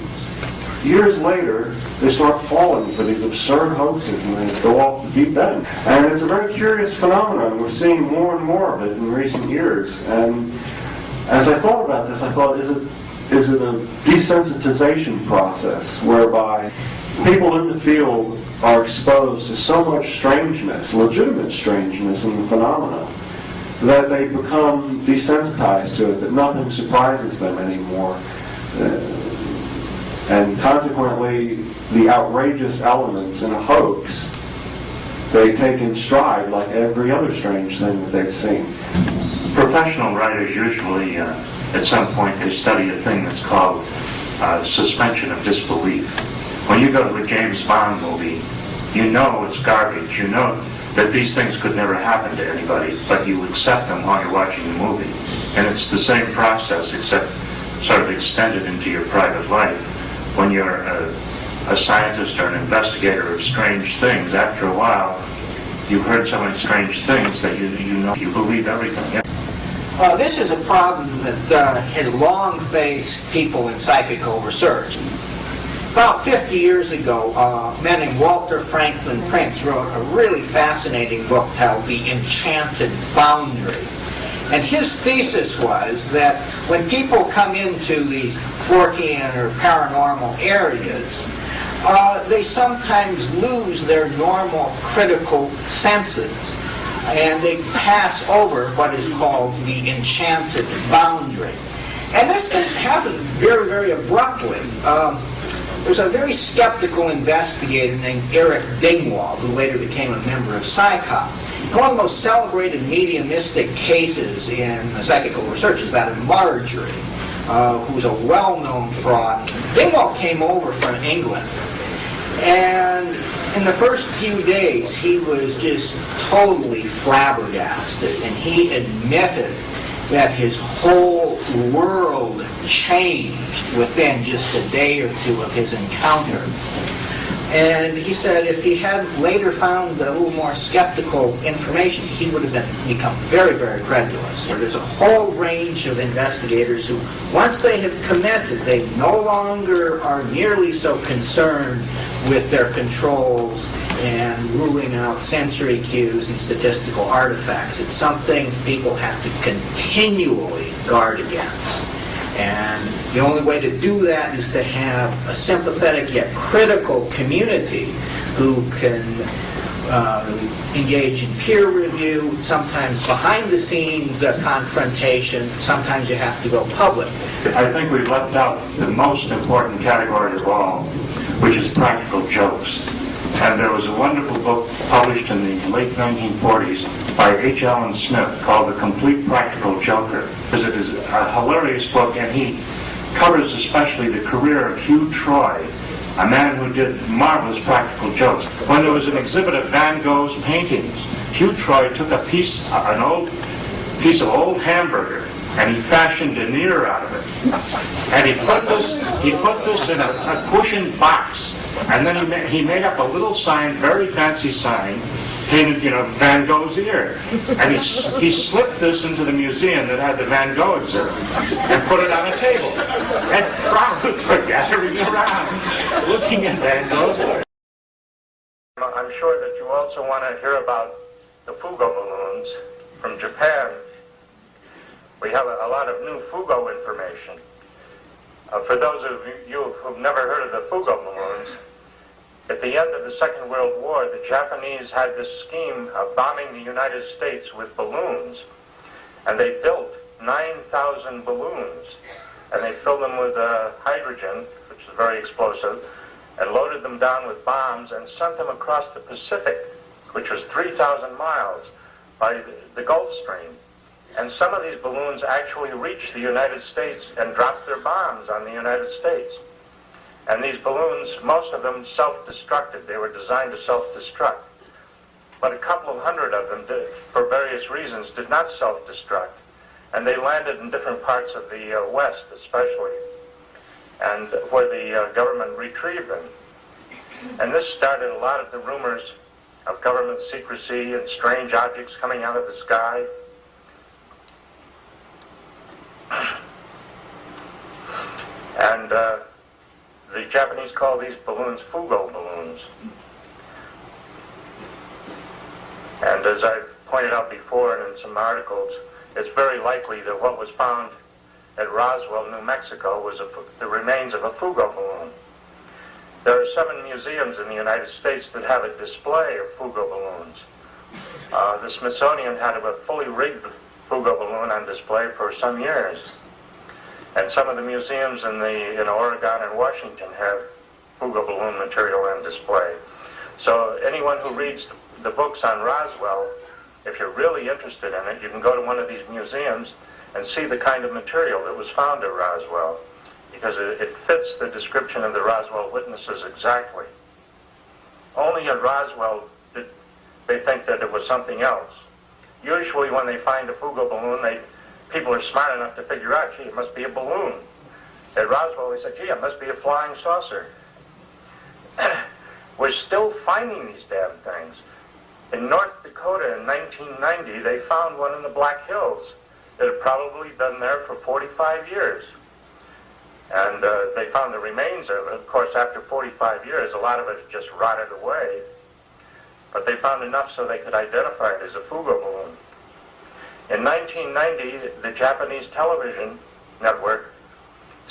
years later, they start falling for these absurd hoaxes and they go off the deep end. And it's a very curious phenomenon. We're seeing more and more of it in recent years. And as I thought about this, I thought, is it a desensitization process whereby people in the field are exposed to so much strangeness, legitimate strangeness in the phenomena, that they become desensitized to it, that nothing surprises them anymore. And consequently, the outrageous elements in a hoax, they take in stride like every other strange thing that they've seen. Professional writers usually, at some point, they study a thing that's called suspension of disbelief. When you go to a James Bond movie, you know it's garbage. You know that these things could never happen to anybody, but you accept them while you're watching the movie. And it's the same process, except sort of extended into your private life. When you're a scientist or an investigator of strange things, after a while, you've heard so many strange things that you know you believe everything. This is a problem that has long faced people in psychical research. About 50 years ago, a man named Walter Franklin Prince wrote a really fascinating book called The Enchanted Boundary. And his thesis was that when people come into these Fortean or paranormal areas, they sometimes lose their normal critical senses, and they pass over what is called the enchanted boundary. And this happens very, very abruptly. There's a very skeptical investigator named Eric Dingwall, who later became a member of PSYCOP. One of the most celebrated mediumistic cases in psychical research is that of Marjorie, who's a well-known fraud. Dingwall came over from England, and In the first few days, he was just totally flabbergasted, and he admitted that his whole world changed within just a day or two of his encounter. And he said if he had later found a little more skeptical information, he would have become very, very credulous. So there's a whole range of investigators who, once they have committed, they no longer are nearly so concerned with their controls and ruling out sensory cues and statistical artifacts. It's something people have to continually guard against. And the only way to do that is to have a sympathetic yet critical community who can engage in peer review, sometimes behind-the-scenes confrontations, sometimes you have to go public. I think we've left out the most important category of all, which is practical jokes. And there was a wonderful book published in the late 1940s by H. Allen Smith called The Complete Practical Joker. It is a hilarious book, and he covers especially the career of Hugh Troy, a man who did marvelous practical jokes. When there was an exhibit of Van Gogh's paintings, Hugh Troy took an old piece of old hamburger, and he fashioned an ear out of it. And he put this in a cushioned box. And then he made up a little sign, very fancy sign, painted, Van Gogh's ear. And he slipped this into the museum that had the Van Gogh exhibit and put it on a table. And crowds were gathering around, looking at Van Gogh's ear. I'm sure that you also want to hear about the Fugo balloons from Japan. We have a lot of new Fugo information. For those of you who've never heard of the Fugo balloons, at the end of the Second World War, the Japanese had this scheme of bombing the United States with balloons. And they built 9,000 balloons. And they filled them with hydrogen, which is very explosive, and loaded them down with bombs and sent them across the Pacific, which was 3,000 miles, by the Gulf Stream. And some of these balloons actually reached the United States and dropped their bombs on the United States. And these balloons, most of them self-destructed. They were designed to self-destruct. But a couple of hundred of them, for various reasons, did not self-destruct. And they landed in different parts of the West, especially, and where the government retrieved them. And this started a lot of the rumors of government secrecy and strange objects coming out of the sky. And the Japanese call these balloons Fugo balloons. And as I've pointed out before and in some articles, it's very likely that what was found at Roswell, New Mexico, was the remains of a Fugo balloon. There are 7 museums in the United States that have a display of Fugo balloons. The Smithsonian had a fully rigged Fugo balloon on display for some years. And some of the museums in Oregon and Washington have Fugo balloon material on display. So anyone who reads the books on Roswell, if you're really interested in it, you can go to one of these museums and see the kind of material that was found at Roswell, because it fits the description of the Roswell witnesses exactly. Only at Roswell did they think that it was something else. Usually when they find a Fugo balloon, people are smart enough to figure out, gee, it must be a balloon. At Roswell, they said, gee, it must be a flying saucer. We're still finding these damn things. In North Dakota in 1990, they found one in the Black Hills that had probably been there for 45 years. And they found the remains of it. Of course, after 45 years, a lot of it just rotted away. But they found enough so they could identify it as a Fugo balloon. In 1990, the Japanese television network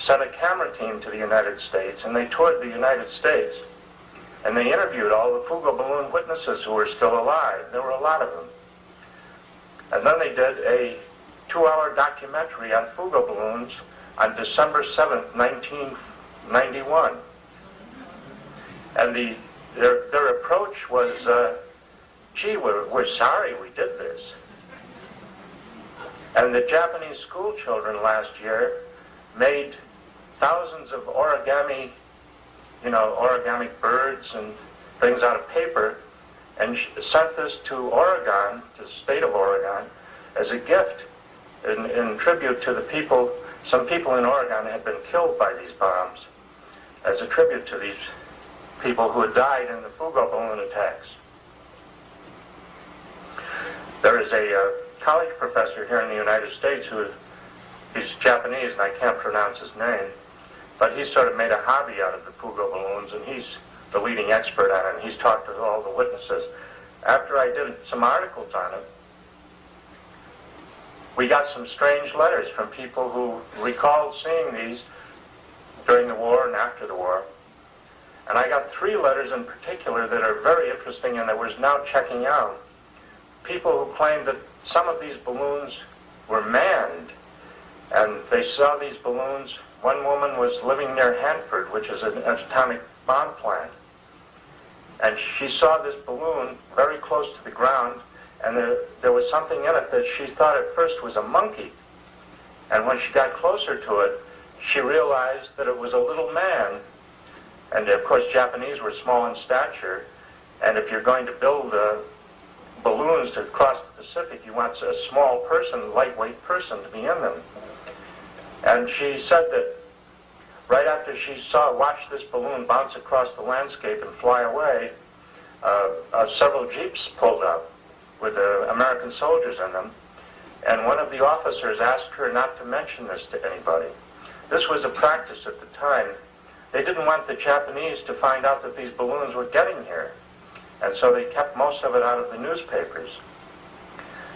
sent a camera team to the United States, and they toured the United States, and they interviewed all the Fugo balloon witnesses who were still alive. There were a lot of them. And then they did a 2-hour documentary on Fugo balloons on December 7th, 1991. And their approach was, gee, we're sorry we did this. And the Japanese school children last year made thousands of origami, origami birds and things out of paper and sent this to Oregon, to the state of Oregon, as a gift in tribute to the people. Some people in Oregon had been killed by these bombs, as a tribute to these people who had died in the Fugo balloon attacks. There is a college professor here in the United States he's Japanese and I can't pronounce his name, but he's sort of made a hobby out of the Fugo balloons, and he's the leading expert on it, and he's talked to all the witnesses. After I did some articles on it, we got some strange letters from people who recalled seeing these during the war and after the war. And I got 3 letters in particular that are very interesting and that was now checking out. People who claimed that some of these balloons were manned, and they saw these balloons. One woman was living near Hanford, which is an atomic bomb plant, and she saw this balloon very close to the ground, and there was something in it that she thought at first was a monkey. And when she got closer to it, she realized that it was a little man. And of course, Japanese were small in stature, and if you're going to build balloons to cross the Pacific, you want a small person, lightweight person, to be in them. And she said that right after she watched this balloon bounce across the landscape and fly away, several jeeps pulled up with American soldiers in them, and one of the officers asked her not to mention this to anybody. This was a practice at the time. They didn't want the Japanese to find out that these balloons were getting here, and so they kept most of it out of the newspapers.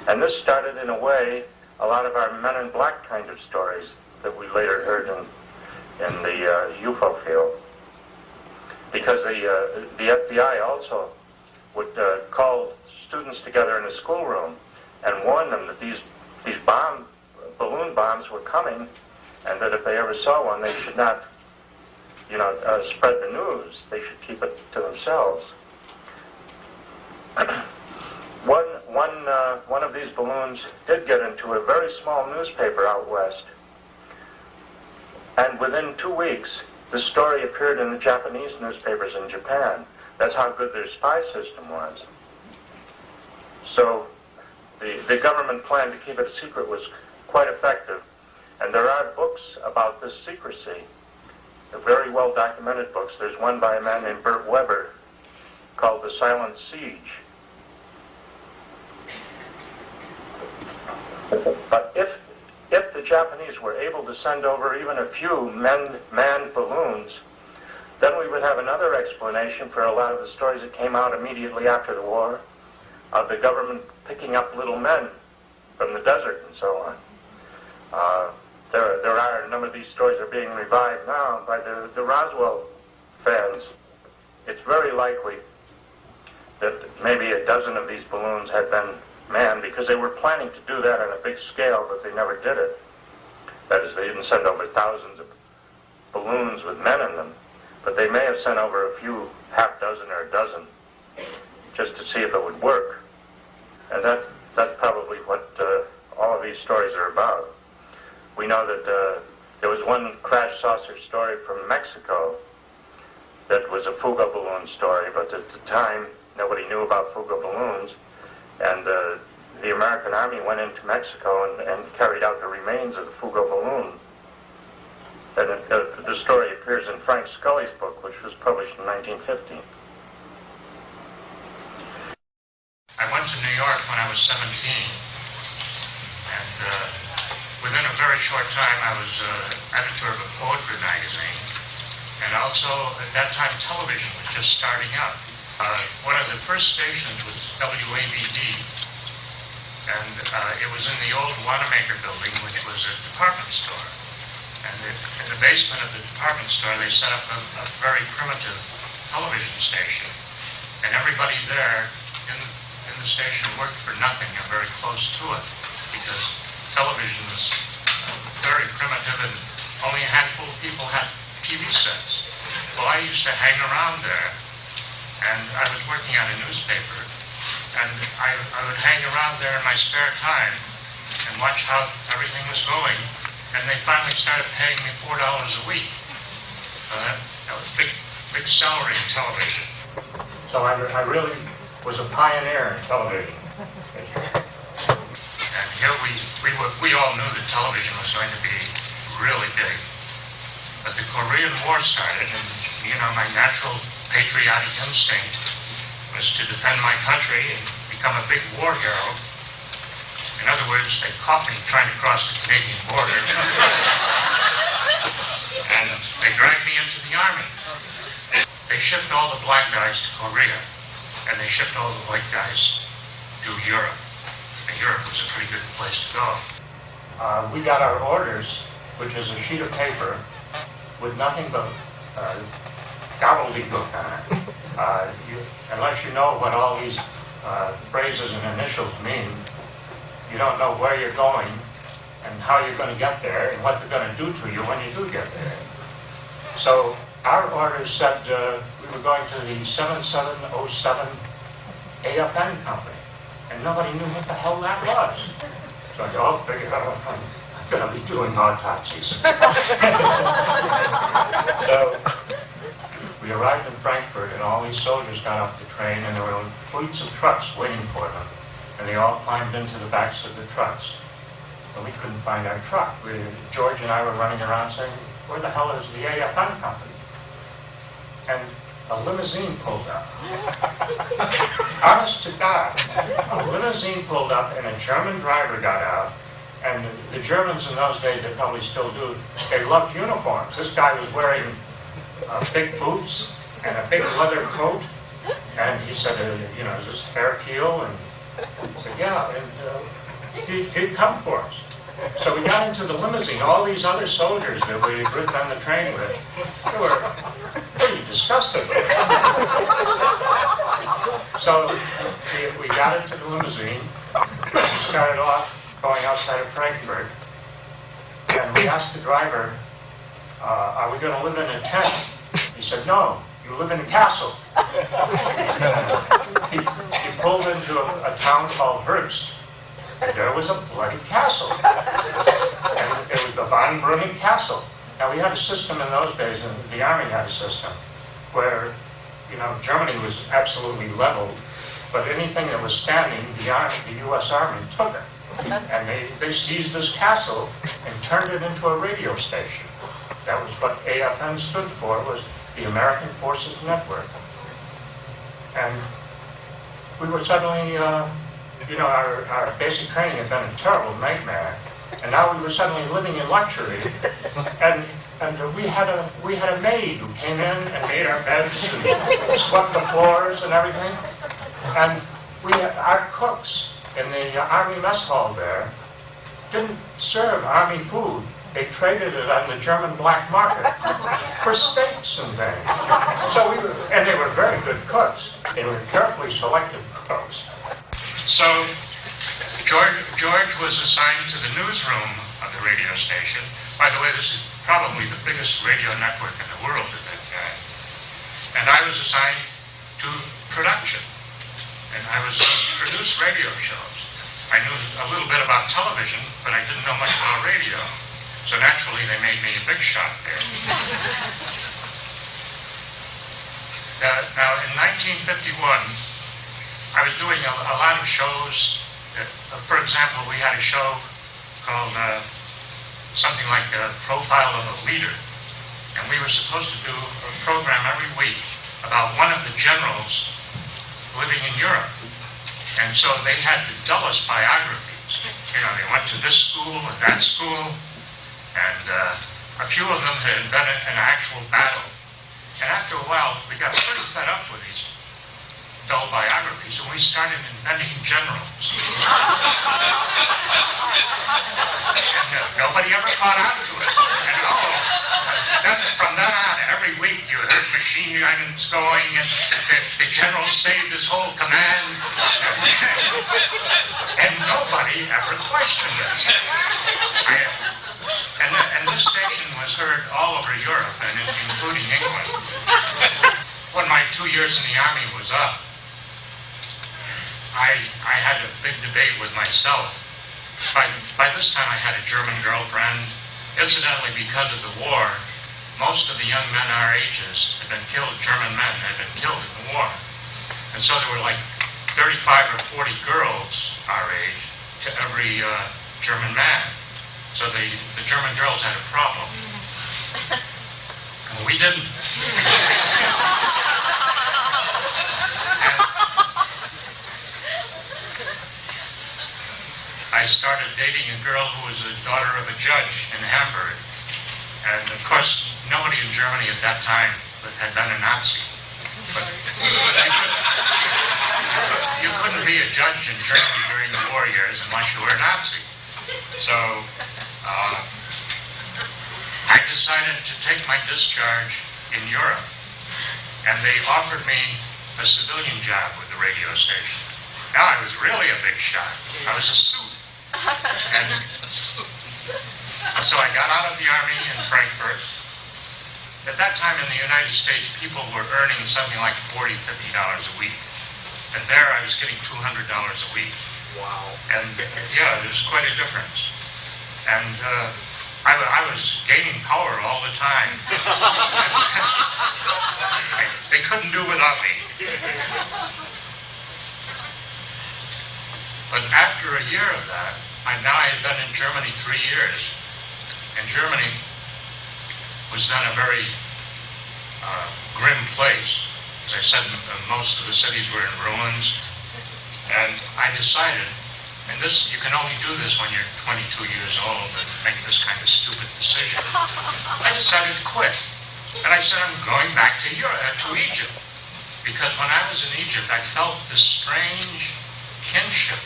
And this started, in a way, a lot of our Men in Black kind of stories that we later heard in the UFO field. Because the FBI also would call students together in a schoolroom and warn them that these balloon bombs were coming, and that if they ever saw one, they should not, spread the news. They should keep it to themselves. One of these balloons did get into a very small newspaper out west, and within 2 weeks, the story appeared in the Japanese newspapers in Japan. That's how good their spy system was. So the government plan to keep it a secret was quite effective. And there are books about this secrecy, very well documented books. There's one by a man named Bert Weber called The Silent Siege. But if the Japanese were able to send over even a few manned balloons, then we would have another explanation for a lot of the stories that came out immediately after the war, of the government picking up little men from the desert and so on. There are a number of these stories are being revived now by the Roswell fans. It's very likely that maybe a dozen of these balloons had been manned, because they were planning to do that on a big scale, but they never did it. That is, they didn't send over thousands of balloons with men in them, but they may have sent over a few, half dozen or a dozen, just to see if it would work. And that's probably what all of these stories are about. We know that there was one crash saucer story from Mexico that was a Fugo balloon story, but at the time, nobody knew about Fugo balloons. And the American Army went into Mexico and carried out the remains of the Fugo balloon. And the story appears in Frank Scully's book, which was published in 1950. I went to New York when I was 17, and within a very short time I was editor of a poetry magazine, and also at that time television was just starting up. One of the first stations was WABD, and it was in the old Wanamaker building, which was a department store. And in the basement of the department store, they set up a very primitive television station. And everybody there in the station worked for nothing, or very close to it, because television was very primitive and only a handful of people had TV sets. Well, I used to hang around there, and I was working on a newspaper, and I would hang around there in my spare time and watch how everything was going, and they finally started paying me $4 a week. That was big salary in television. So So I really was a pioneer in television. And here we all knew that television was going to be really big. But the Korean War started, and my natural patriotic instinct was to defend my country and become a big war hero. In other words, they caught me trying to cross the Canadian border. And they dragged me into the army. They shipped all the black guys to Korea, and they shipped all the white guys to Europe. And Europe was a pretty good place to go. We got our orders, which is a sheet of paper with nothing but gobbledygook on it. Unless you know what all these phrases and initials mean, you don't know where you're going and how you're going to get there and what they're going to do to you when you do get there. So our orders said we were going to the 7707 AFN company, and nobody knew what the hell that was. So I go, figure out I'm going to be doing autopsies. So we arrived in Frankfurt, and all these soldiers got off the train, and there were fleets of trucks waiting for them. And they all climbed into the backs of the trucks. And we couldn't find our truck. George and I were running around saying, where the hell is the AFN company? And a limousine pulled up. Honest to God. A limousine pulled up, and a German driver got out. And the Germans in those days, they probably still do, they loved uniforms. This guy was wearing big boots and a big leather coat. And he said, is this Herr Keel? And I said, yeah, and he'd come for us. So we got into the limousine. All these other soldiers that we had ridden on the train with, they were pretty disgusted. So we got into the limousine, started off going outside of Frankfurt, and we asked the driver, are we going to live in a tent? He said, no, you live in a castle. He pulled into a town called Herbst, and there was a bloody castle. And it was the Von Brunning Castle. Now, we had a system in those days, and the Army had a system, where, Germany was absolutely leveled, but anything that was standing, the U.S. Army took it. And they seized this castle and turned it into a radio station. That was what AFN stood for, was the American Forces Network. And we were suddenly, our basic training had been a terrible nightmare. And now we were suddenly living in luxury. And we had a maid who came in and made our beds and swept the floors and everything. And our cooks in the Army mess hall there didn't serve Army food. They traded it on the German black market for steaks and things. And they were very good cooks. They were carefully selected cooks. So George was assigned to the newsroom of the radio station. By the way, this is probably the biggest radio network in the world at that time. And I was assigned to production. And I was to produce radio shows. I knew a little bit about television, but I didn't know much about radio. So naturally, they made me a big shot there. Now, in 1951, I was doing a lot of shows. For example, we had a show called something like a Profile of a Leader. And we were supposed to do a program every week about one of the generals living in Europe. And so they had the dullest biographies. They went to this school and that school. And a few of them had been in an actual battle. And after a while, we got pretty fed up with these dull biographies, and we started inventing generals. And nobody ever caught on to it. And from then on, every week you heard machine guns going, and the general saved his whole command. And nobody ever questioned it. And this station was heard all over Europe, and including England. When my 2 years in the Army was up, I had a big debate with myself. By this time, I had a German girlfriend. Incidentally, because of the war, most of the young men our ages had been killed. German men had been killed in the war. And so there were like 35 or 40 girls our age to every German man. So the German girls had a problem. And we didn't. I started dating a girl who was the daughter of a judge in Hamburg. And of course, nobody in Germany at that time had been a Nazi. But you couldn't be a judge in Germany during the war years unless you were a Nazi. So I decided to take my discharge in Europe. And they offered me a civilian job with the radio station. Now I was really a big shot. I was a suit. And so I got out of the Army in Frankfurt. At that time in the United States, people were earning something like $40, $50 a week. And there I was getting $200 a week. Wow. And yeah, it was quite a difference. And I was gaining power all the time. They couldn't do without me. But after a year of that, I had been in Germany 3 years. And Germany was then a very grim place. As I said, most of the cities were in ruins. And I decided, and this you can only do this when you're 22 years old and make this kind of stupid decision. I decided to quit. And I said, I'm going back to Egypt. Because when I was in Egypt, I felt this strange kinship.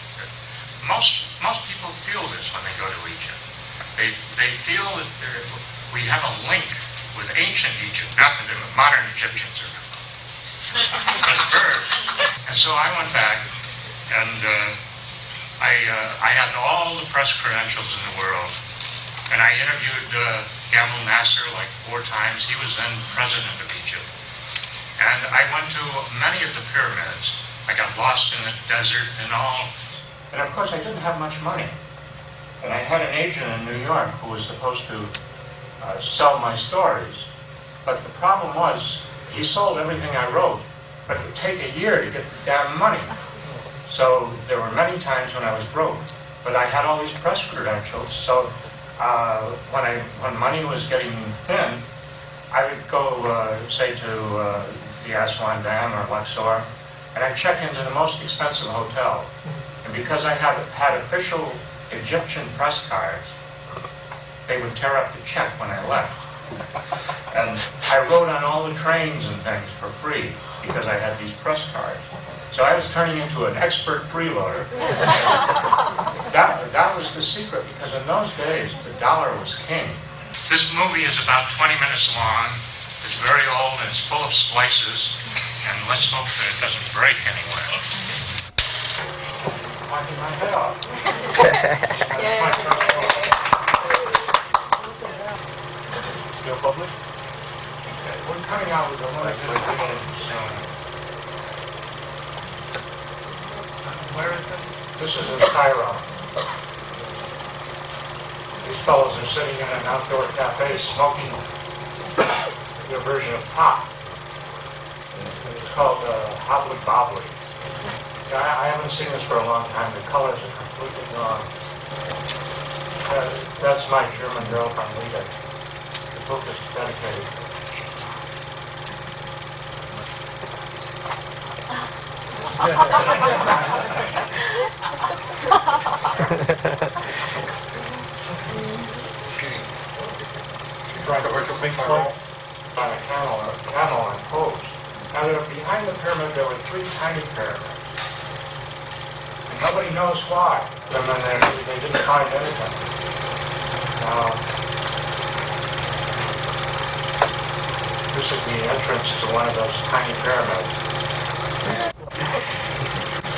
Most people feel this when they go to Egypt. They feel that we have a link with ancient Egypt, not that modern Egyptians are converged. And so I went back, and I had all the press credentials in the world. And I interviewed Gamal Nasser like 4 times. He was then president of Egypt. And I went to many of the pyramids. I got lost in the desert and all. And of course, I didn't have much money. And I had an agent in New York who was supposed to sell my stories. But the problem was, he sold everything I wrote, but it would take a year to get the damn money. So there were many times when I was broke. But I had all these press credentials, so when money was getting thin, I would go, say, to the Aswan Dam or Luxor, and I'd check into the most expensive hotel. And because I had official Egyptian press cards, they would tear up the check when I left. And I rode on all the trains and things for free because I had these press cards. So I was turning into an expert freeloader. That was the secret, because in those days, the dollar was king. This movie is about 20 minutes long. It's very old and it's full of splices. And let's hope that it doesn't break anywhere. Knocking my head off. Still public? Okay. We're coming out with a limited edition soon. Where is it? This is in Cairo. These fellows are sitting in an outdoor cafe smoking their version of pop. It's called Hobbly Bobbly. I haven't seen this for a long time. The colors are completely gone. That's my German girlfriend, Lita. The book is dedicated. Trying to work a big circle on a camel on poles. Now, behind the pyramid, there were 3 tiny pyramids. And nobody knows why. I mean, they didn't find anything. This is the entrance to one of those tiny pyramids.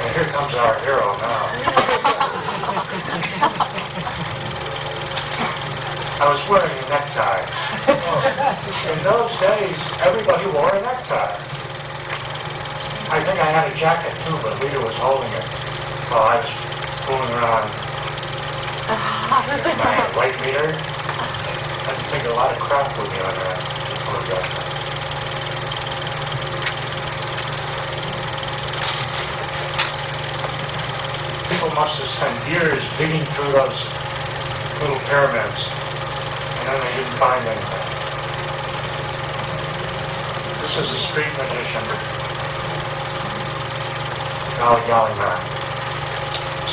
And here comes our hero now. I was wearing a necktie. In those days, everybody wore a necktie. I think I had a jacket too, but Lita was holding it while I was fooling around with my light meter. I think a lot of crap would be on that before we got there. must have spent years digging through those little pyramids, and then they didn't find anything. This is a street magician. Golly, golly, man.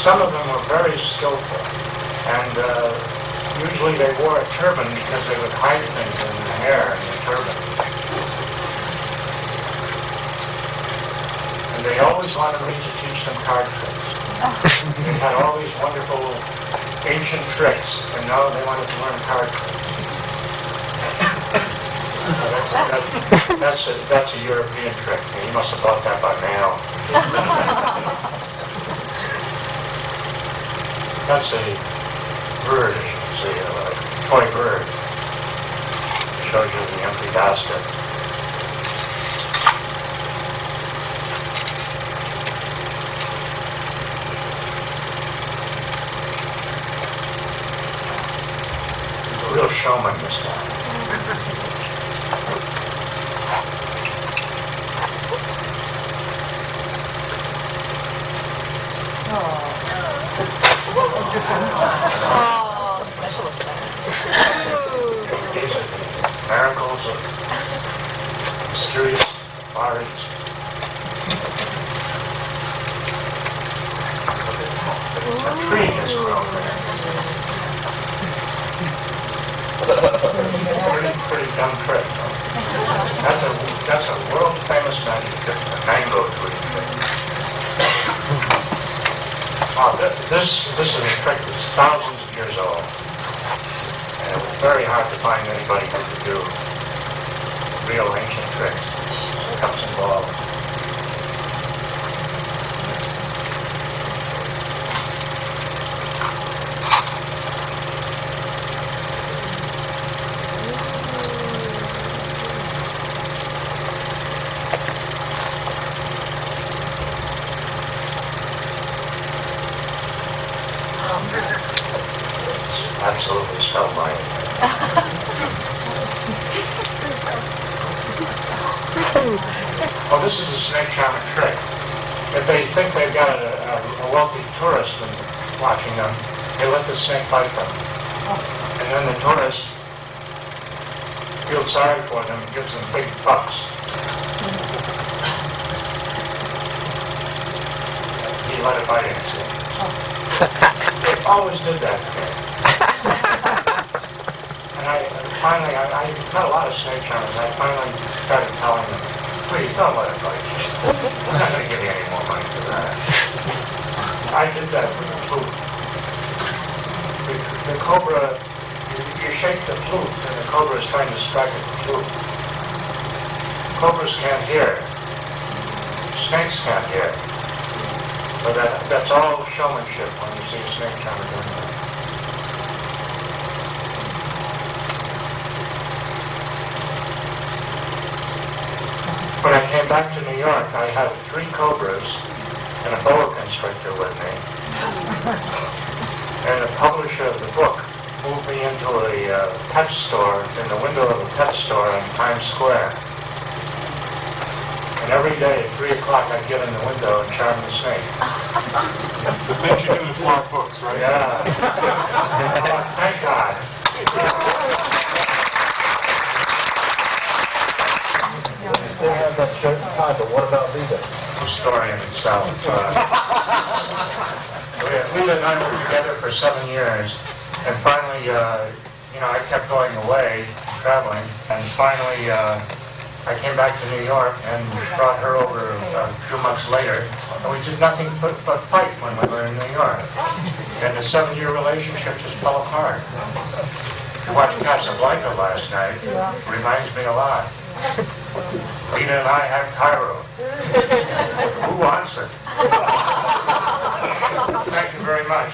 Some of them were very skillful, and usually they wore a turban because they would hide things in the hair in the turban. And they always wanted me to teach them card tricks. They had all these wonderful ancient tricks, and now they wanted to learn card tricks. That's a European trick. You must have bought that by mail. That's a bird, it's a toy bird. It shows you the empty basket. He's a real showman, this guy. These are miracles of mysterious Far East. A tree has grown there. Pretty dumb trick. That's a world famous magic trick, the mango tree trick. This is a trick that's thousands of years old. And it was very hard to find anybody who could do real ancient tricks. Cups and balls. Absolutely spellbinding. Well, this is a snake charmer trick. If they think they've got a wealthy tourist watching them, they let the snake bite them. And then the tourist feels sorry for them and gives them big bucks. He let it bite him, see? They always did that to me. And I met a lot of snake charmers. I finally started telling them, please don't let it bite you. We're not going to give you any more money for that. I did that with the flute. The cobra, you shake the flute and the cobra is trying to strike at the flute. Cobras can't hear. Snakes can't hear. So that's all showmanship when you see a snake charmer doing that. When I came back to New York, I had 3 cobras and a boa constrictor with me. And the publisher of the book moved me into a pet store, in the window of a pet store in Times Square. And every day at 3 o'clock I'd get in the window and charm the snake. The things you do in smart books, right? Yeah. Oh, thank God. They have that certain title. What about Lita? A story in itself. Lita and I were together for 7 years, and finally, I kept going away, traveling, and finally, I came back to New York and brought her over a few months later, and we did nothing but fight when we were in New York. And the 7-year relationship just fell apart. I watched Casablanca last night. It reminds me a lot. Lita and I have Cairo. Who wants it? Thank you very much.